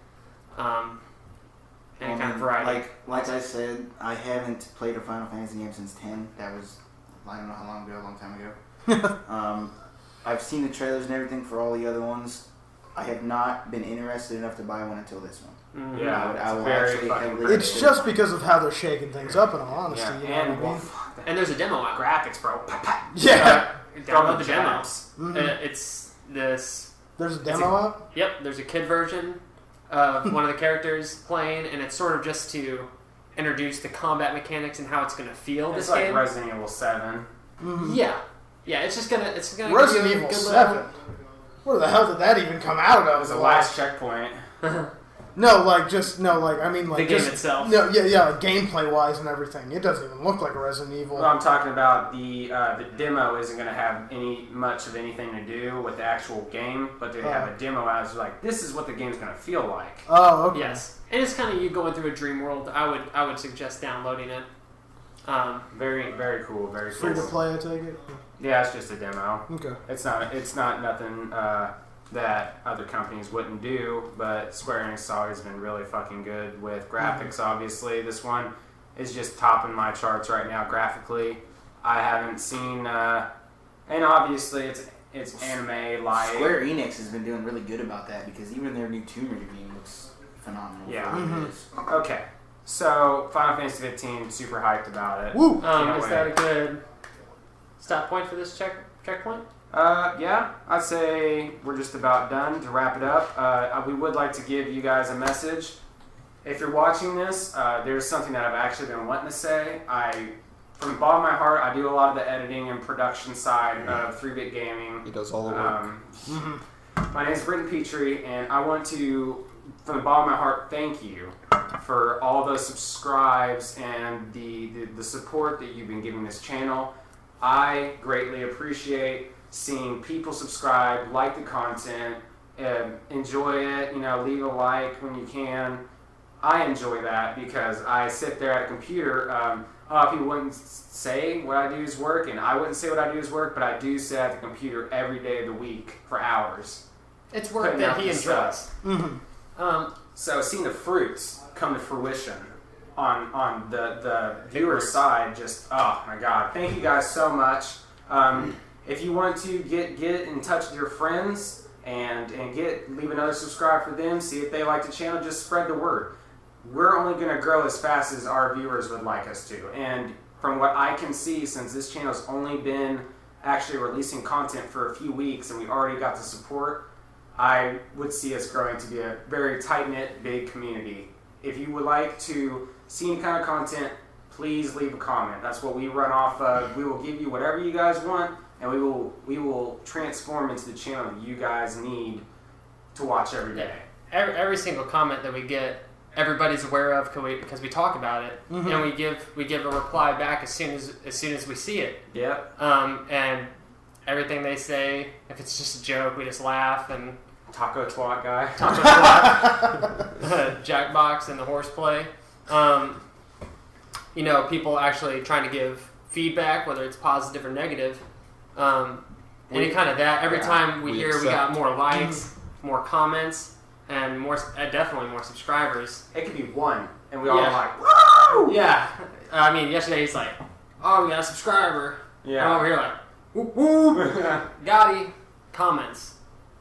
Any kind of variety. Like I said, I haven't played a Final Fantasy game since 10. That was, I don't know how long ago, a long time ago. I've seen the trailers and everything for all the other ones. I have not been interested enough to buy one until this one. Mhm. Yeah, I would it's very actually fucking heavily- great. It's just because of how they're shaking things up, in all honesty. Yeah, You know and what I well, mean? fuck the And there's a demo out. graphics, bro. Pa, pa. Yeah. Download the demo. jabs. It's this. There's a demo out. Yep, there's a kid version of one of the characters playing, and it's sort of just to introduce the combat mechanics and how it's going to feel. It's This like game. Resident Evil 7. Yeah, it's just gonna Resident give you a Evil good 7. Where the hell did that even come out It of? was the last checkpoint. I mean, like The game just, itself. No, yeah, like gameplay wise and everything. It doesn't even look like a Resident Evil. Well, I'm talking about the demo isn't going to have much of anything to do with the actual game, but they have a demo as like this is what the game's going to feel like. Oh, okay. Yes, and it's kind of you going through a dream world. I would suggest downloading it. Very very cool, very Free to cool. play, I take it. Yeah, it's just a demo. Okay. It's not nothing that other companies wouldn't do, but Square Enix has always been really fucking good with graphics. Obviously, this one is just topping my charts right now graphically. I haven't seen, and obviously it's anime light. Square Enix has been doing really good about that because even their new Tomb Raider game looks phenomenal. Yeah. for what it is. Okay, so Final Fantasy 15, super hyped about it. Woo! Can't Is that a wait. good stop point for this checkpoint? Yeah, I'd say we're just about done to wrap it up. We would like to give you guys a message. If you're watching this, there's something that I've actually been wanting to say. From the bottom of my heart, I do a lot of the editing and production side of 3-Bit Gaming. He does all the work. My name is Britton Petrie, and I want to, from the bottom of my heart, thank you for all those subscribes and the support that you've been giving this channel. I greatly appreciate seeing people subscribe, like the content, enjoy it, leave a like when you can. I enjoy that because I sit there at a computer. People wouldn't say what I do is work, and I wouldn't say what I do is work, but I do sit at the computer every day of the week for hours. It's work Putting that out he the enjoys. stuff. Um, So seeing the fruits come to fruition on the viewer side, just oh my god! Thank you guys so much. If you want to get in touch with your friends and leave another subscribe for them, see if they like the channel, just spread the word. We're only going to grow as fast as our viewers would like us to, and from what I can see, since this channel's only been actually releasing content for a few weeks and we already got the support, I would see us growing to be a very tight-knit, big community. If you would like to see any kind of content, please leave a comment. That's what we run off of. We will give you whatever you guys want, and we will transform into the channel that you guys need to watch every day. every single comment that we get, everybody's aware of because we talk about it, and we give a reply back as soon as we see it. Yep. And everything they say, if it's just a joke, we just laugh and Taco twat guy. Jackbox and the horseplay. People actually trying to give feedback, whether it's positive or negative. Any kind of that. Every time we hear we got more likes, more comments, and definitely more subscribers. It could be one, and we all Yeah. like, woo! Yeah. I mean, yesterday he's like, oh, we got a subscriber. Yeah. I'm over here like, whoop, whoop. Gotti. Comments.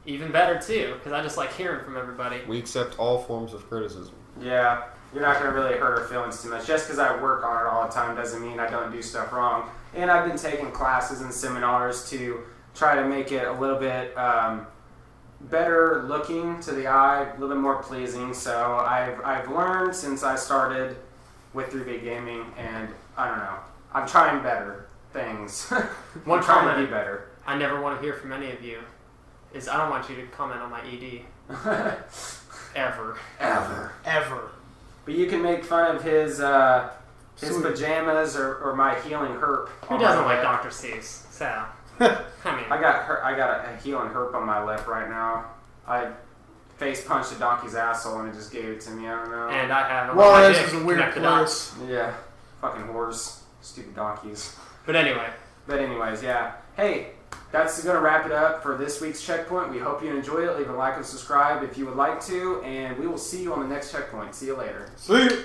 Even better, too, because I just like hearing from everybody. We accept all forms of criticism. Yeah, you're not going to really hurt our feelings too much. Just because I work on it all the time doesn't mean I don't do stuff wrong. And I've been taking classes and seminars to try to make it a little bit better looking to the eye, a little bit more pleasing. So I've learned since I started with 3B Gaming, and I don't know, I'm trying better things. One I'm trying to comment be better. I never want to hear from any of you is I don't want you to comment on my ED. Ever. Ever. But you can make fun of his Sweet. pajamas or my healing herp. Who on doesn't my like lip. Dr. Seuss? So, I mean, I got a healing herp on my lip right now. I face punched a donkey's asshole and it just gave it to me. I don't know. and I have Well, my this dick is a weird connected up. place. Yeah, fucking whores, stupid donkeys. But anyway, But anyways, yeah. Hey, that's gonna wrap it up for this week's checkpoint. We hope you enjoyed it. Leave a like and subscribe if you would like to, and we will see you on the next checkpoint. See you later. See you.